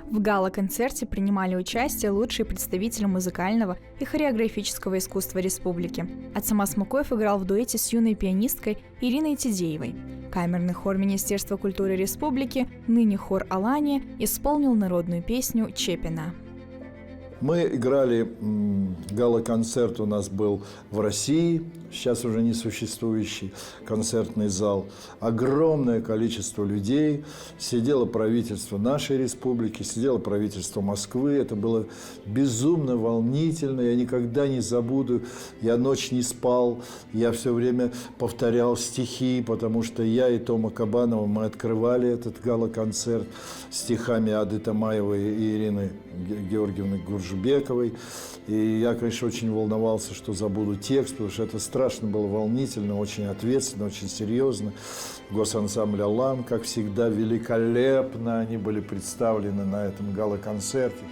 В гала-концерте принимали участие лучшие представители музыкального и хореографического искусства республики. Ацамас Мукоев играл в дуэте с юной пианисткой Ириной Тидеевой. Камерный хор Министерства культуры республики, ныне хор Алания, исполнил народную песню «Чепина». Мы играли, гала-концерт у нас был в России, сейчас уже не существующий концертный зал. Огромное количество людей, сидело правительство нашей республики, сидело правительство Москвы. Это было безумно волнительно, я никогда не забуду. Я ночь не спал, я все время повторял стихи, потому что я и Тома Кабанова, мы открывали этот гала-концерт стихами Ады Тамаевой и Ирины Георгиевны Гуржбековой. И я, конечно, очень волновался, что забуду текст, потому что это страшно было волнительно, очень ответственно, очень серьезно. Госансамбль «Алан», как всегда, великолепно они были представлены на этом гала-концерте.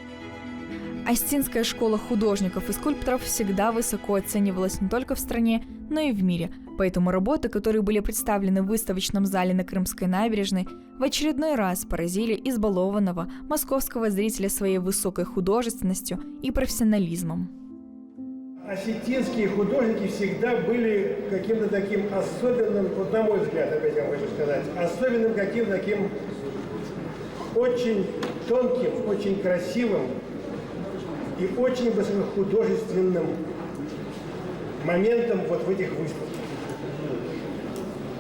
Остинская школа художников и скульпторов всегда высоко оценивалась не только в стране, но и в мире, поэтому работы, которые были представлены в выставочном зале на Крымской набережной, в очередной раз поразили избалованного московского зрителя своей высокой художественностью и профессионализмом. Осетинские художники всегда были каким-то таким особенным, вот на мой взгляд, опять я хочу сказать, особенным каким-то таким очень тонким, очень красивым и очень высокохудожественным моментом вот в этих выставках.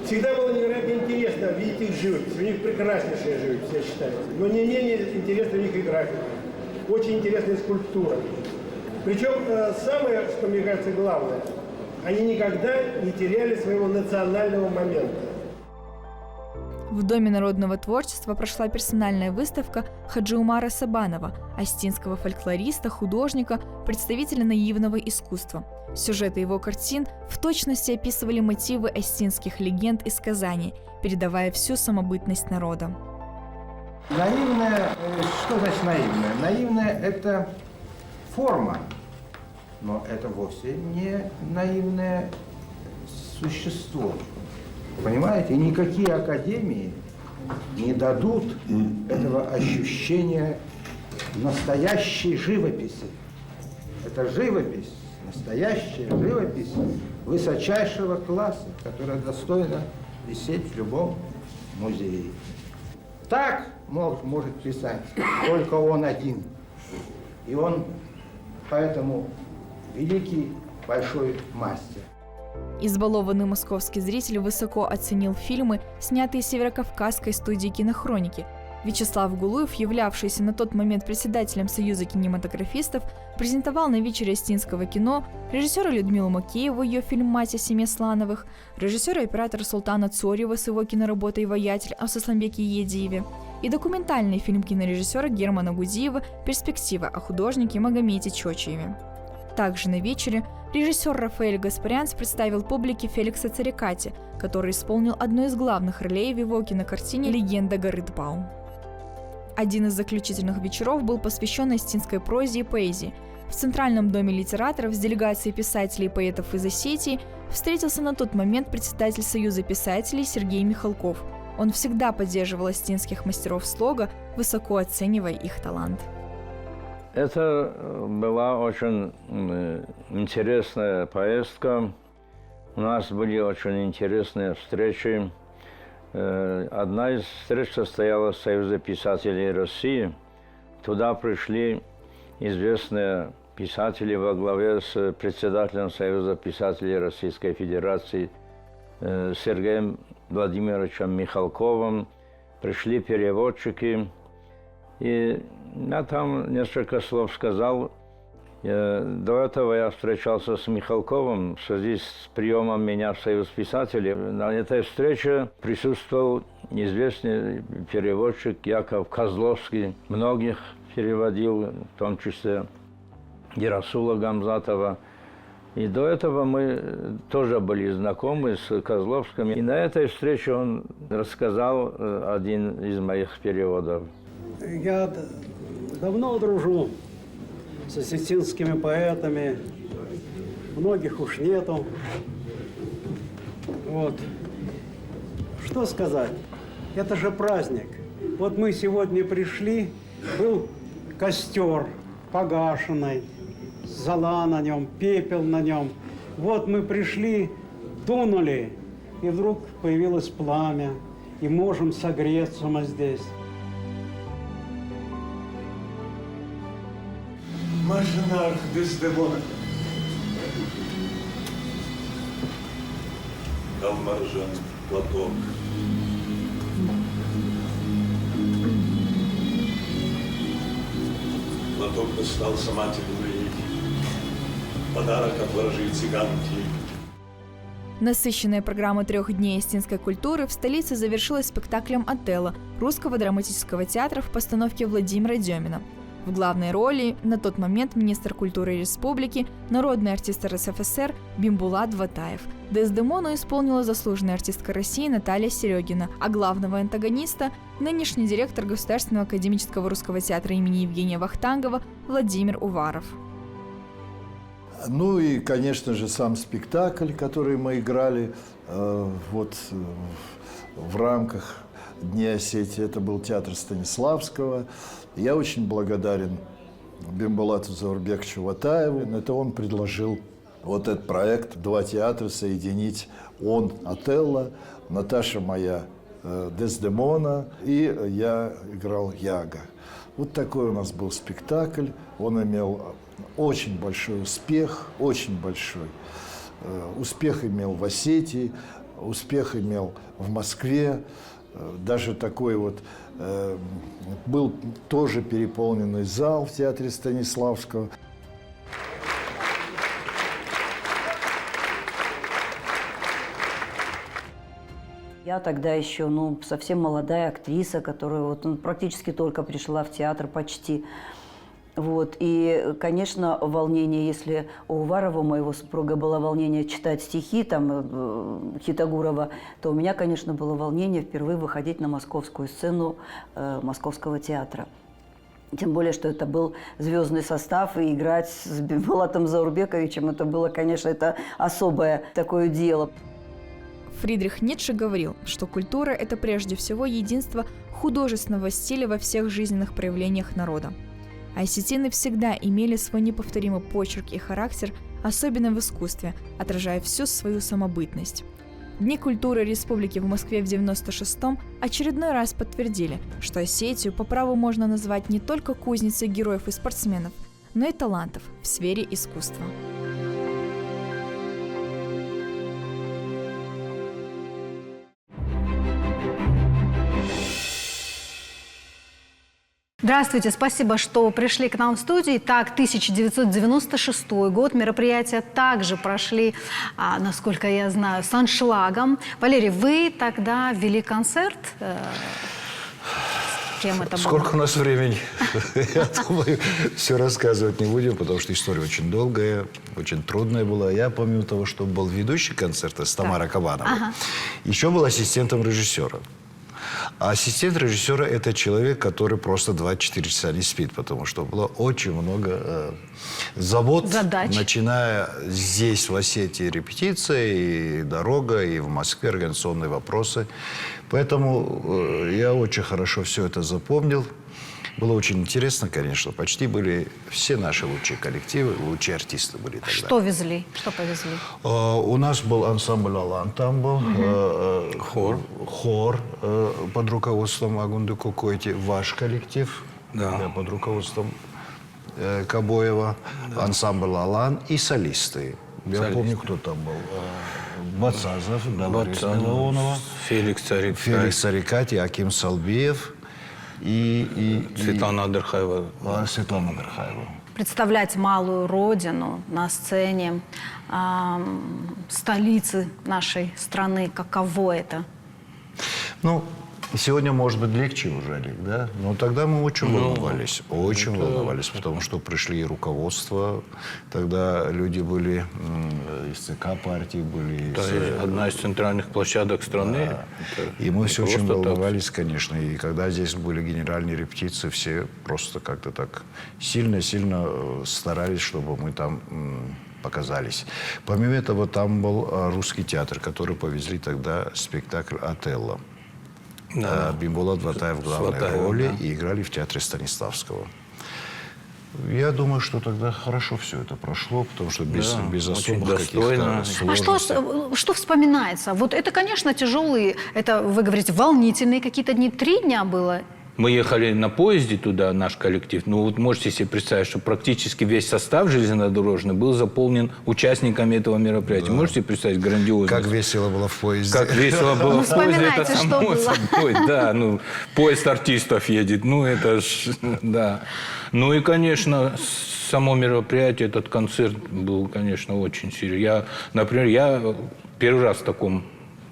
Всегда было невероятно интересно видеть их живопись. У них прекраснейшая живопись, я считаю. Но не менее интересна у них и графика. Очень интересная скульптура. Причем самое, что мне кажется главное, они никогда не теряли своего национального момента. В Доме народного творчества прошла персональная выставка Хаджиумара Сабанова, остинского фольклориста, художника, представителя наивного искусства. Сюжеты его картин в точности описывали мотивы остинских легенд и сказаний, передавая всю самобытность народа. Наивное, что значит наивное? Наивное – это форма, но это вовсе не наивное существо. Понимаете? И никакие академии не дадут этого ощущения настоящей живописи. Это живопись, настоящая живопись высочайшего класса, которая достойна висеть в любом музее. Так может писать только он один. И он поэтому великий, большой мастер. Избалованный московский зритель высоко оценил фильмы, снятые Северокавказской студией кинохроники. Вячеслав Гулуев, являвшийся на тот момент председателем Союза кинематографистов, презентовал на вечере остинского кино режиссера Людмилу Макееву ее фильм «Мать о семье Слановых», режиссера и оператора Султана Цорева с его киноработой «Воятель» о Сосланбеке Едиеве и документальный фильм кинорежиссера Германа Гудиева «Перспектива» о художнике Магомете Чочиеве. Также на вечере режиссер Рафаэль Гаспарянц представил публике Феликса Царикати, который исполнил одну из главных ролей в его кинокартине «Легенда горы Дпау». Один из заключительных вечеров был посвящен остинской прозе и поэзии. В Центральном доме литераторов с делегацией писателей и поэтов из Осетии встретился на тот момент председатель Союза писателей Сергей Михалков. Он всегда поддерживал остинских мастеров слога, высоко оценивая их талант. Это была очень интересная поездка. У нас были очень интересные встречи. Одна из встреч состоялась в Союзе писателей России. Туда пришли известные писатели во главе с председателем Союза писателей Российской Федерации Сергеем Владимировичем Михалковым. Пришли переводчики. И я там несколько слов сказал. До этого я встречался с Михалковым в связи с приемом меня в Союз писателей. На этой встрече присутствовал известный переводчик Яков Козловский. Многих переводил, в том числе Ярасула Гамзатова. И до этого мы тоже были знакомы с Козловским. И на этой встрече он рассказал один из моих переводов. Я давно дружу с осетинскими поэтами, многих уж нету. Вот. Что сказать? Это же праздник. Вот мы сегодня пришли, был костер погашенный, зола на нем, пепел на нем. Вот мы пришли, дунули, и вдруг появилось пламя, и можем согреться мы здесь. Машинах Дездемона. Калмаржан, платок. Платок достался матери Украине. Подарок от ворожей цыганки. Насыщенная программа 3 дней остинской культуры в столице завершилась спектаклем «Отелло» Русского драматического театра в постановке Владимира Демина. В главной роли на тот момент министр культуры республики, народный артист РСФСР Бимбулат Ватаев. Дездемону исполнила заслуженная артистка России Наталья Серегина, а главного антагониста – нынешний директор Государственного академического русского театра имени Евгения Вахтангова Владимир Уваров. Ну и, конечно же, сам спектакль, который мы играли в рамках Дня Осетии. Это был театр Станиславского. Я очень благодарен Бимбулату Заурбековичу Ватаеву. Это он предложил вот этот проект «Два театра» соединить. Он Отелло, Наташа моя Дездемона, и я играл Яга. Вот такой у нас был спектакль. Он имел очень большой успех, очень большой. Успех имел в Осетии, успех имел в Москве. Даже такой вот был тоже переполненный зал в театре Станиславского. Я тогда еще, совсем молодая актриса, которая практически только пришла в театр, почти. И, конечно, волнение, если у Уварова, моего супруга, было волнение читать стихи Хитагурова, то у меня, конечно, было волнение впервые выходить на московскую сцену Московского театра. Тем более, что это был звездный состав, и играть с Бимбулатом Заурбековичем, это было, конечно, это особое такое дело. Фридрих Ницше говорил, что культура – это прежде всего единство художественного стиля во всех жизненных проявлениях народа. А осетины всегда имели свой неповторимый почерк и характер, особенно в искусстве, отражая всю свою самобытность. Дни культуры республики в Москве в 96-м очередной раз подтвердили, что Осетию по праву можно назвать не только кузницей героев и спортсменов, но и талантов в сфере искусства. Здравствуйте, спасибо, что пришли к нам в студию. Так, 1996 год. Мероприятия также прошли, насколько я знаю, с аншлагом. Валерий, вы тогда вели концерт. Кем это было? Сколько у нас времени? Я думаю, все рассказывать не будем, потому что история очень долгая, очень трудная была. Я, помимо того, что был ведущий концерта с Тамарой Кабановой, еще был ассистентом режиссера. А ассистент режиссера – это человек, который просто 24 часа не спит, потому что было очень много забот, задач. Начиная здесь, в Осетии, репетиции, и дорога, и в Москве организационные вопросы. Поэтому я очень хорошо все это запомнил. Было очень интересно, конечно. Почти были все наши лучшие коллективы, лучшие артисты были тогда. Что везли? Что повезли? У нас был ансамбль «Алан», там был хор под руководством Агунды Кукойти, ваш коллектив под руководством Кабоева, ансамбль «Алан» и солисты. Я помню, кто там был. Бацазов, Борис Милонова, Феликс Царикати, Аким Салбиев. И Светлана Адырхаева. Светлана Адырхаева. Представлять малую родину на сцене столицы нашей страны, каково это? Сегодня, может быть, легче уже, да? Но тогда мы очень волновались. Очень волновались, потому что пришли и руководство. Тогда люди были из ЦК партии, были... Одна из центральных площадок страны. Да. И мы все очень волновались, конечно. И когда здесь были генеральные репетиции, все просто как-то так сильно-сильно старались, чтобы мы там показались. Помимо этого, там был русский театр, который повезли тогда спектакль «Отелло». Бимбулат Ватаев в главной роли и играли в театре Станиславского. Я думаю, что тогда хорошо все это прошло, потому что без особых каких-то сложностей. А что вспоминается? Вот это, конечно, тяжелые, это, вы говорите, волнительные какие-то дни. 3 дня было? Мы ехали на поезде туда, наш коллектив. Можете себе представить, что практически весь состав железнодорожный был заполнен участниками этого мероприятия. Да. Можете представить грандиозность? Как весело было в поезде. Как весело было в поезде, это само собой. Да, поезд артистов едет. Это ж, да. И, конечно, само мероприятие, этот концерт был, конечно, очень серьезный. Например, я первый раз в таком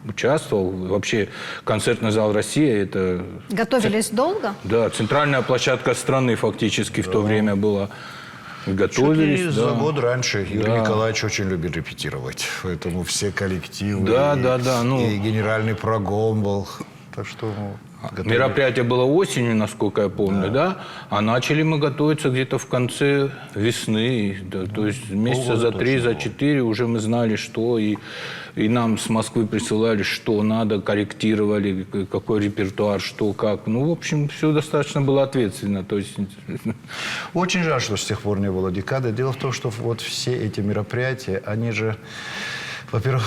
участвовал. Вообще концертный зал «Россия» — это... Готовились долго? Да, центральная площадка страны фактически в то время была. Готовились. Чуть ли да. за год раньше. Юрий Да. Николаевич очень любит репетировать. Поэтому все коллективы. Да, и, да. Ну, и генеральный прогон был. Так что... мероприятие было осенью, насколько я помню, да? А начали мы готовиться где-то в конце весны. Да, то есть месяца за 3, за 4 уже мы знали, что. И нам с Москвы присылали, что надо, корректировали, какой репертуар, что, как. Ну, в общем, все достаточно было ответственно. То есть... Очень жаль, что с тех пор не было декады. Дело в том, что вот все эти мероприятия, они же, во-первых,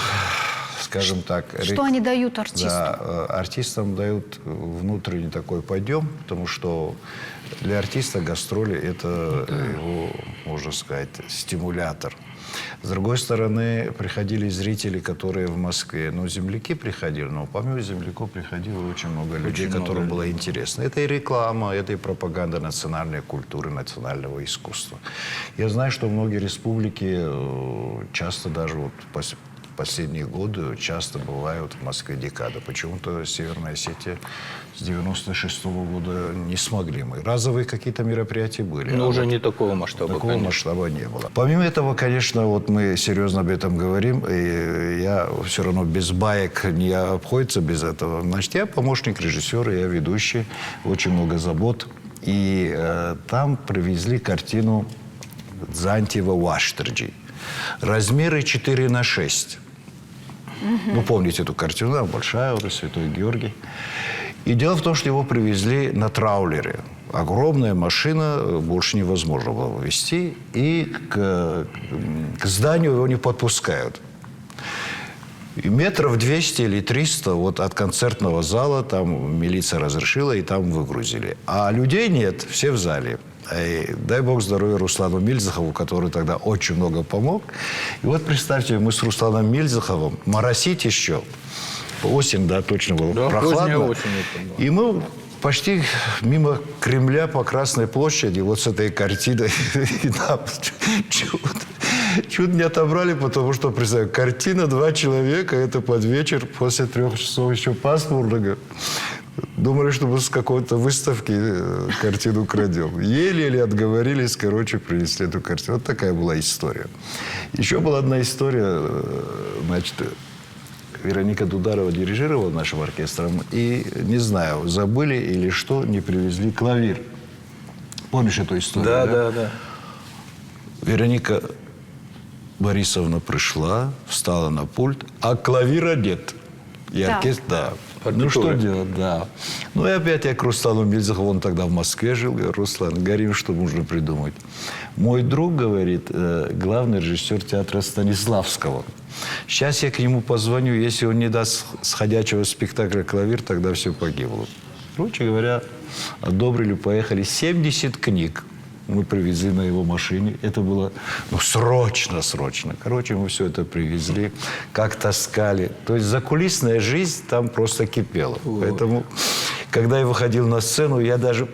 скажем так... Что они дают артисту? Да, артистам дают внутренний такой подъем, потому что для артиста гастроли – это его, можно сказать, стимулятор. С другой стороны, приходили зрители, которые в Москве, ну, земляки приходили, но помимо земляков приходило очень много людей, которым было интересно. Это и реклама, это и пропаганда национальной культуры, национального искусства. Я знаю, что многие республики часто даже вот последние годы часто бывают в Москве декада. Почему-то Северная Осетия с 96-го года не смогли мы. Разовые какие-то мероприятия были. Но уже не такого масштаба, такого конечно. масштаба не было. Помимо этого, конечно, вот мы серьезно об этом говорим, и я все равно без баек не обходится без этого. Значит, я помощник режиссера, я ведущий, очень много забот. И там привезли картину Дзантьева «Ваштерджи». Размеры 4:6. Ну, помните эту картину, да, большая уже, Святой Георгий. И дело в том, что его привезли на траулере. Огромная машина, больше невозможно было вывезти. И к зданию его не подпускают. И метров 200 или 300 вот от концертного зала там милиция разрешила, и там выгрузили. А людей нет, все в зале. И дай бог здоровья Руслану Мильзахову, который тогда очень много помог. И вот представьте, мы с Русланом Мильзаховым моросить еще. Осень, да, точно было, да, прохладно. Осень, и мы почти мимо Кремля по Красной площади, вот с этой картиной, и нам чуть не отобрали, потому что, представляю, картина, 2 человека, это под вечер, после 3 часов еще пасмурно. Думали, что мы с какой-то выставки картину крадем. Еле-еле отговорились, короче, принесли эту картину. Вот такая была история. Еще была одна история, значит, Вероника Дударова дирижировала нашим оркестром, и, не знаю, забыли или что, не привезли клавир. Помнишь эту историю? Да. Вероника Борисовна пришла, встала на пульт, а клавира нет. И оркестр, да. Ну, что делать, да. Ну, и опять я к Руслану Мильзахову, он тогда в Москве жил. Говорю: Руслан, горим, что можно придумать. Мой друг, говорит, главный режиссер театра Станиславского. Сейчас я к нему позвоню, если он не даст сходячего спектакля «Клавир», тогда все погибло. Короче говоря, одобрили, поехали. 70 книг мы привезли на его машине. Это было, срочно. Короче, мы все это привезли, как таскали. То есть закулисная жизнь там просто кипела. Поэтому, когда я выходил на сцену, я даже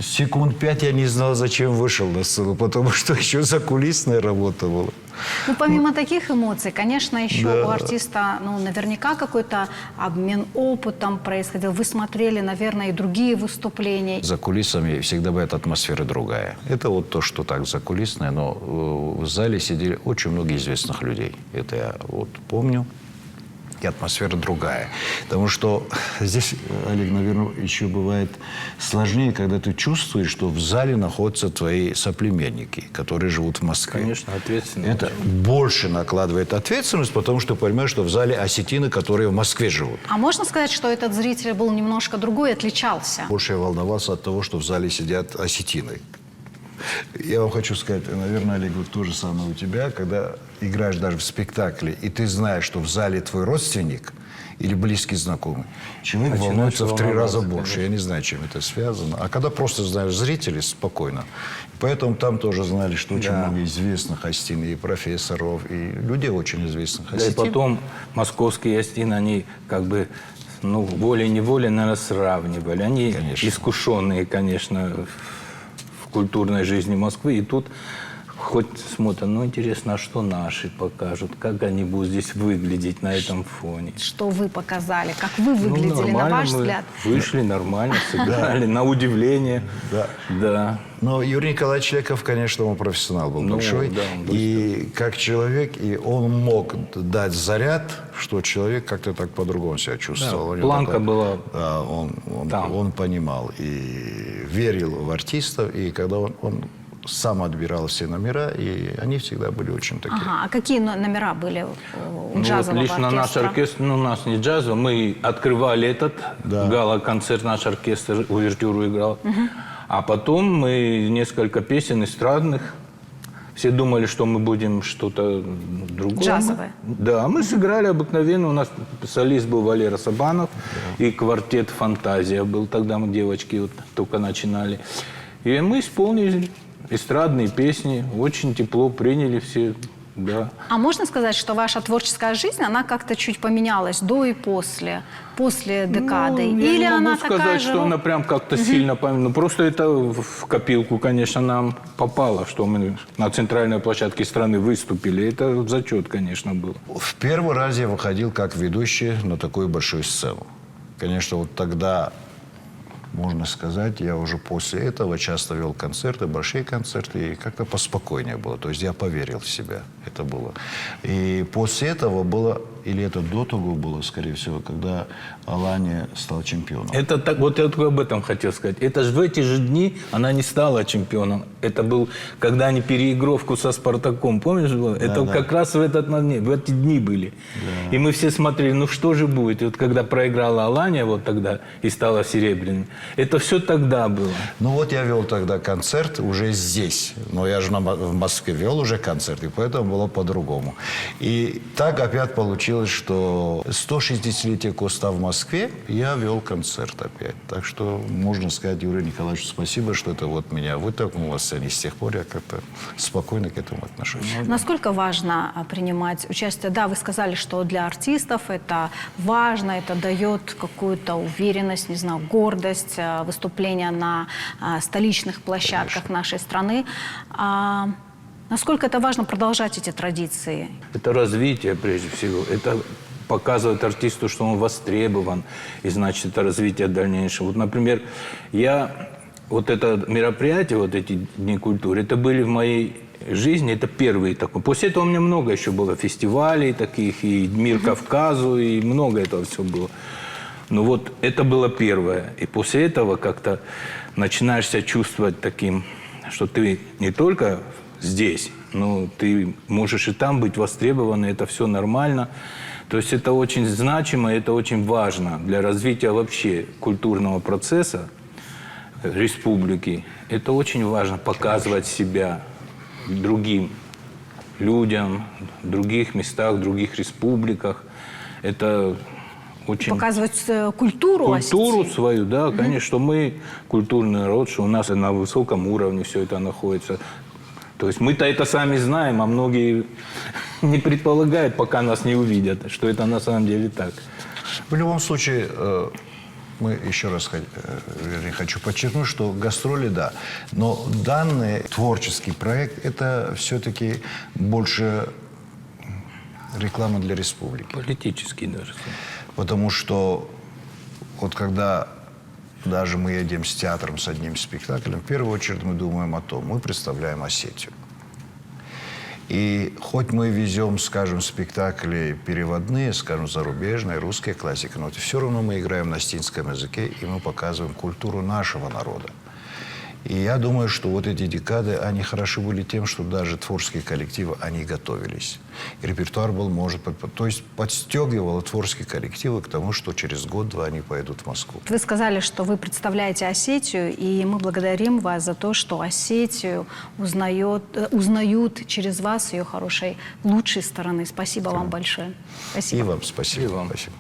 секунд 5 я не знал, зачем вышел на сцену, потому что еще закулисная работа была. Ну, помимо таких эмоций, конечно, еще у артиста, наверняка какой-то обмен опытом происходил. Вы смотрели, наверное, и другие выступления. За кулисами всегда бывает атмосфера другая. Это вот то, что так закулисное, но в зале сидели очень много известных людей. Это я вот помню. И атмосфера другая. Потому что здесь, Олег, наверное, еще бывает сложнее, когда ты чувствуешь, что в зале находятся твои соплеменники, которые живут в Москве. Конечно, ответственно. Это больше накладывает ответственность, потому что понимаешь, что в зале осетины, которые в Москве живут. А можно сказать, что этот зритель был немножко другой, отличался? Больше я волновался от того, что в зале сидят осетины. Я вам хочу сказать, наверное, Олег, вот то же самое у тебя, когда играешь даже в спектакле, и ты знаешь, что в зале твой родственник или близкий знакомый, человек волнуется в 3 раза больше. Конечно. Я не знаю, чем это связано. А когда просто знаешь зрителей, спокойно. Поэтому там тоже знали, что очень много известных осетин, и профессоров, и людей очень известных осетин. Да, и потом московские осетины, они как бы... волей-неволей, наверное, сравнивали. Они искушенные, конечно, в культурной жизни Москвы. И тут хоть смотрят, ну интересно, а что наши покажут, как они будут здесь выглядеть на этом фоне. Что вы показали, как вы выглядели, на ваш взгляд? Вышли нормально, сыграли, на удивление. Да. Но Юрий Николаевич Члеков, конечно, он профессионал был большой. Да, он был и как человек, и он мог дать заряд, что человек как-то так по-другому себя чувствовал. Да, планка была да, он понимал и верил в артистов. И когда он сам отбирал все номера, и они всегда были очень такие. Ага, а какие номера были у джазового вот лично оркестра? наш оркестр, у нас не джазовый, мы открывали этот гала-концерт, наш оркестр увертюру играл. А потом мы несколько песен эстрадных. Все думали, что мы будем что-то другое. Джазовое. Да, мы сыграли обыкновенно. У нас солист был Валера Сабанов и квартет «Фантазия» был. Тогда мы, девочки, вот только начинали. И мы исполнили эстрадные песни. Очень тепло приняли все. Да. А можно сказать, что ваша творческая жизнь, она как-то чуть поменялась до и после декады? Или я не она могу сказать, такая же... что она прям как-то сильно поменялась. Ну, просто это в копилку, конечно, нам попало, что мы на центральной площадке страны выступили. Это зачет, конечно, был. В первый раз я выходил как ведущий на такую большую сцену. Конечно, вот тогда... Можно сказать, я уже после этого часто вел концерты, большие концерты, и как-то поспокойнее было. То есть я поверил в себя. Это было. И после этого было, или это до того было, скорее всего, когда Алания стал чемпионом. Это так, вот я только об этом хотел сказать. Это же в эти же дни она не стала чемпионом. Это был, когда они переигровку со «Спартаком», помнишь, было? Да, это да. как раз в эти дни были. Да. И мы все смотрели, ну что же будет? И вот когда проиграла Алания вот тогда и стала серебряной, это все тогда было. Ну вот я вел тогда концерт уже здесь. Но я же в Москве вел уже концерт, и поэтому было по-другому. И так опять получилось, что 160-летие Коста в Москве я вел концерт опять. Так что можно сказать Юрию Николаевичу спасибо, что это вот меня вытолкнуло с сцены. С тех пор я как-то спокойно к этому отношусь. Насколько важно принимать участие? Да, вы сказали, что для артистов это важно, это дает какую-то уверенность, не знаю, гордость, выступления на столичных площадках нашей страны. Насколько это важно продолжать эти традиции? Это развитие, прежде всего. Это показывает артисту, что он востребован, и значит, это развитие дальнейшего. Вот, например, вот это мероприятие, вот эти Дни культуры, это были в моей жизни, это первые такие. После этого у меня много еще было фестивалей таких, и «Мир Кавказу», и много этого всего было. Но вот это было первое. И после этого как-то начинаешь себя чувствовать таким, что ты не только здесь, но ты можешь и там быть востребован, и это все нормально. То есть это очень значимо, это очень важно для развития вообще культурного процесса республики. Это очень важно показывать себя другим людям, в других местах, в других республиках. Это очень... Показывать культуру Осетии. Свою, да, конечно, что мы культурный народ, что у нас на высоком уровне все это находится. То есть мы-то это сами знаем, а многие не предполагают, пока нас не увидят, что это на самом деле так. В любом случае, мы еще раз хочу подчеркнуть, что гастроли, да, но данный творческий проект – это все-таки больше реклама для республики. Политический даже. Потому что вот когда даже мы едем с театром, с одним спектаклем, в первую очередь мы думаем о том, мы представляем Осетию. И хоть мы везем, скажем, спектакли переводные, скажем, зарубежные, русская классика, но все равно мы играем на осетинском языке, и мы показываем культуру нашего народа. И я думаю, что вот эти декады, они хороши были тем, что даже творческие коллективы, они готовились. И репертуар был, то есть подстегивало творческие коллективы к тому, что через год-два они поедут в Москву. Вы сказали, что вы представляете Осетию, и мы благодарим вас за то, что Осетию узнают через вас ее хорошей, лучшей стороны. Спасибо вам большое. Спасибо. И вам спасибо. И вам. Спасибо.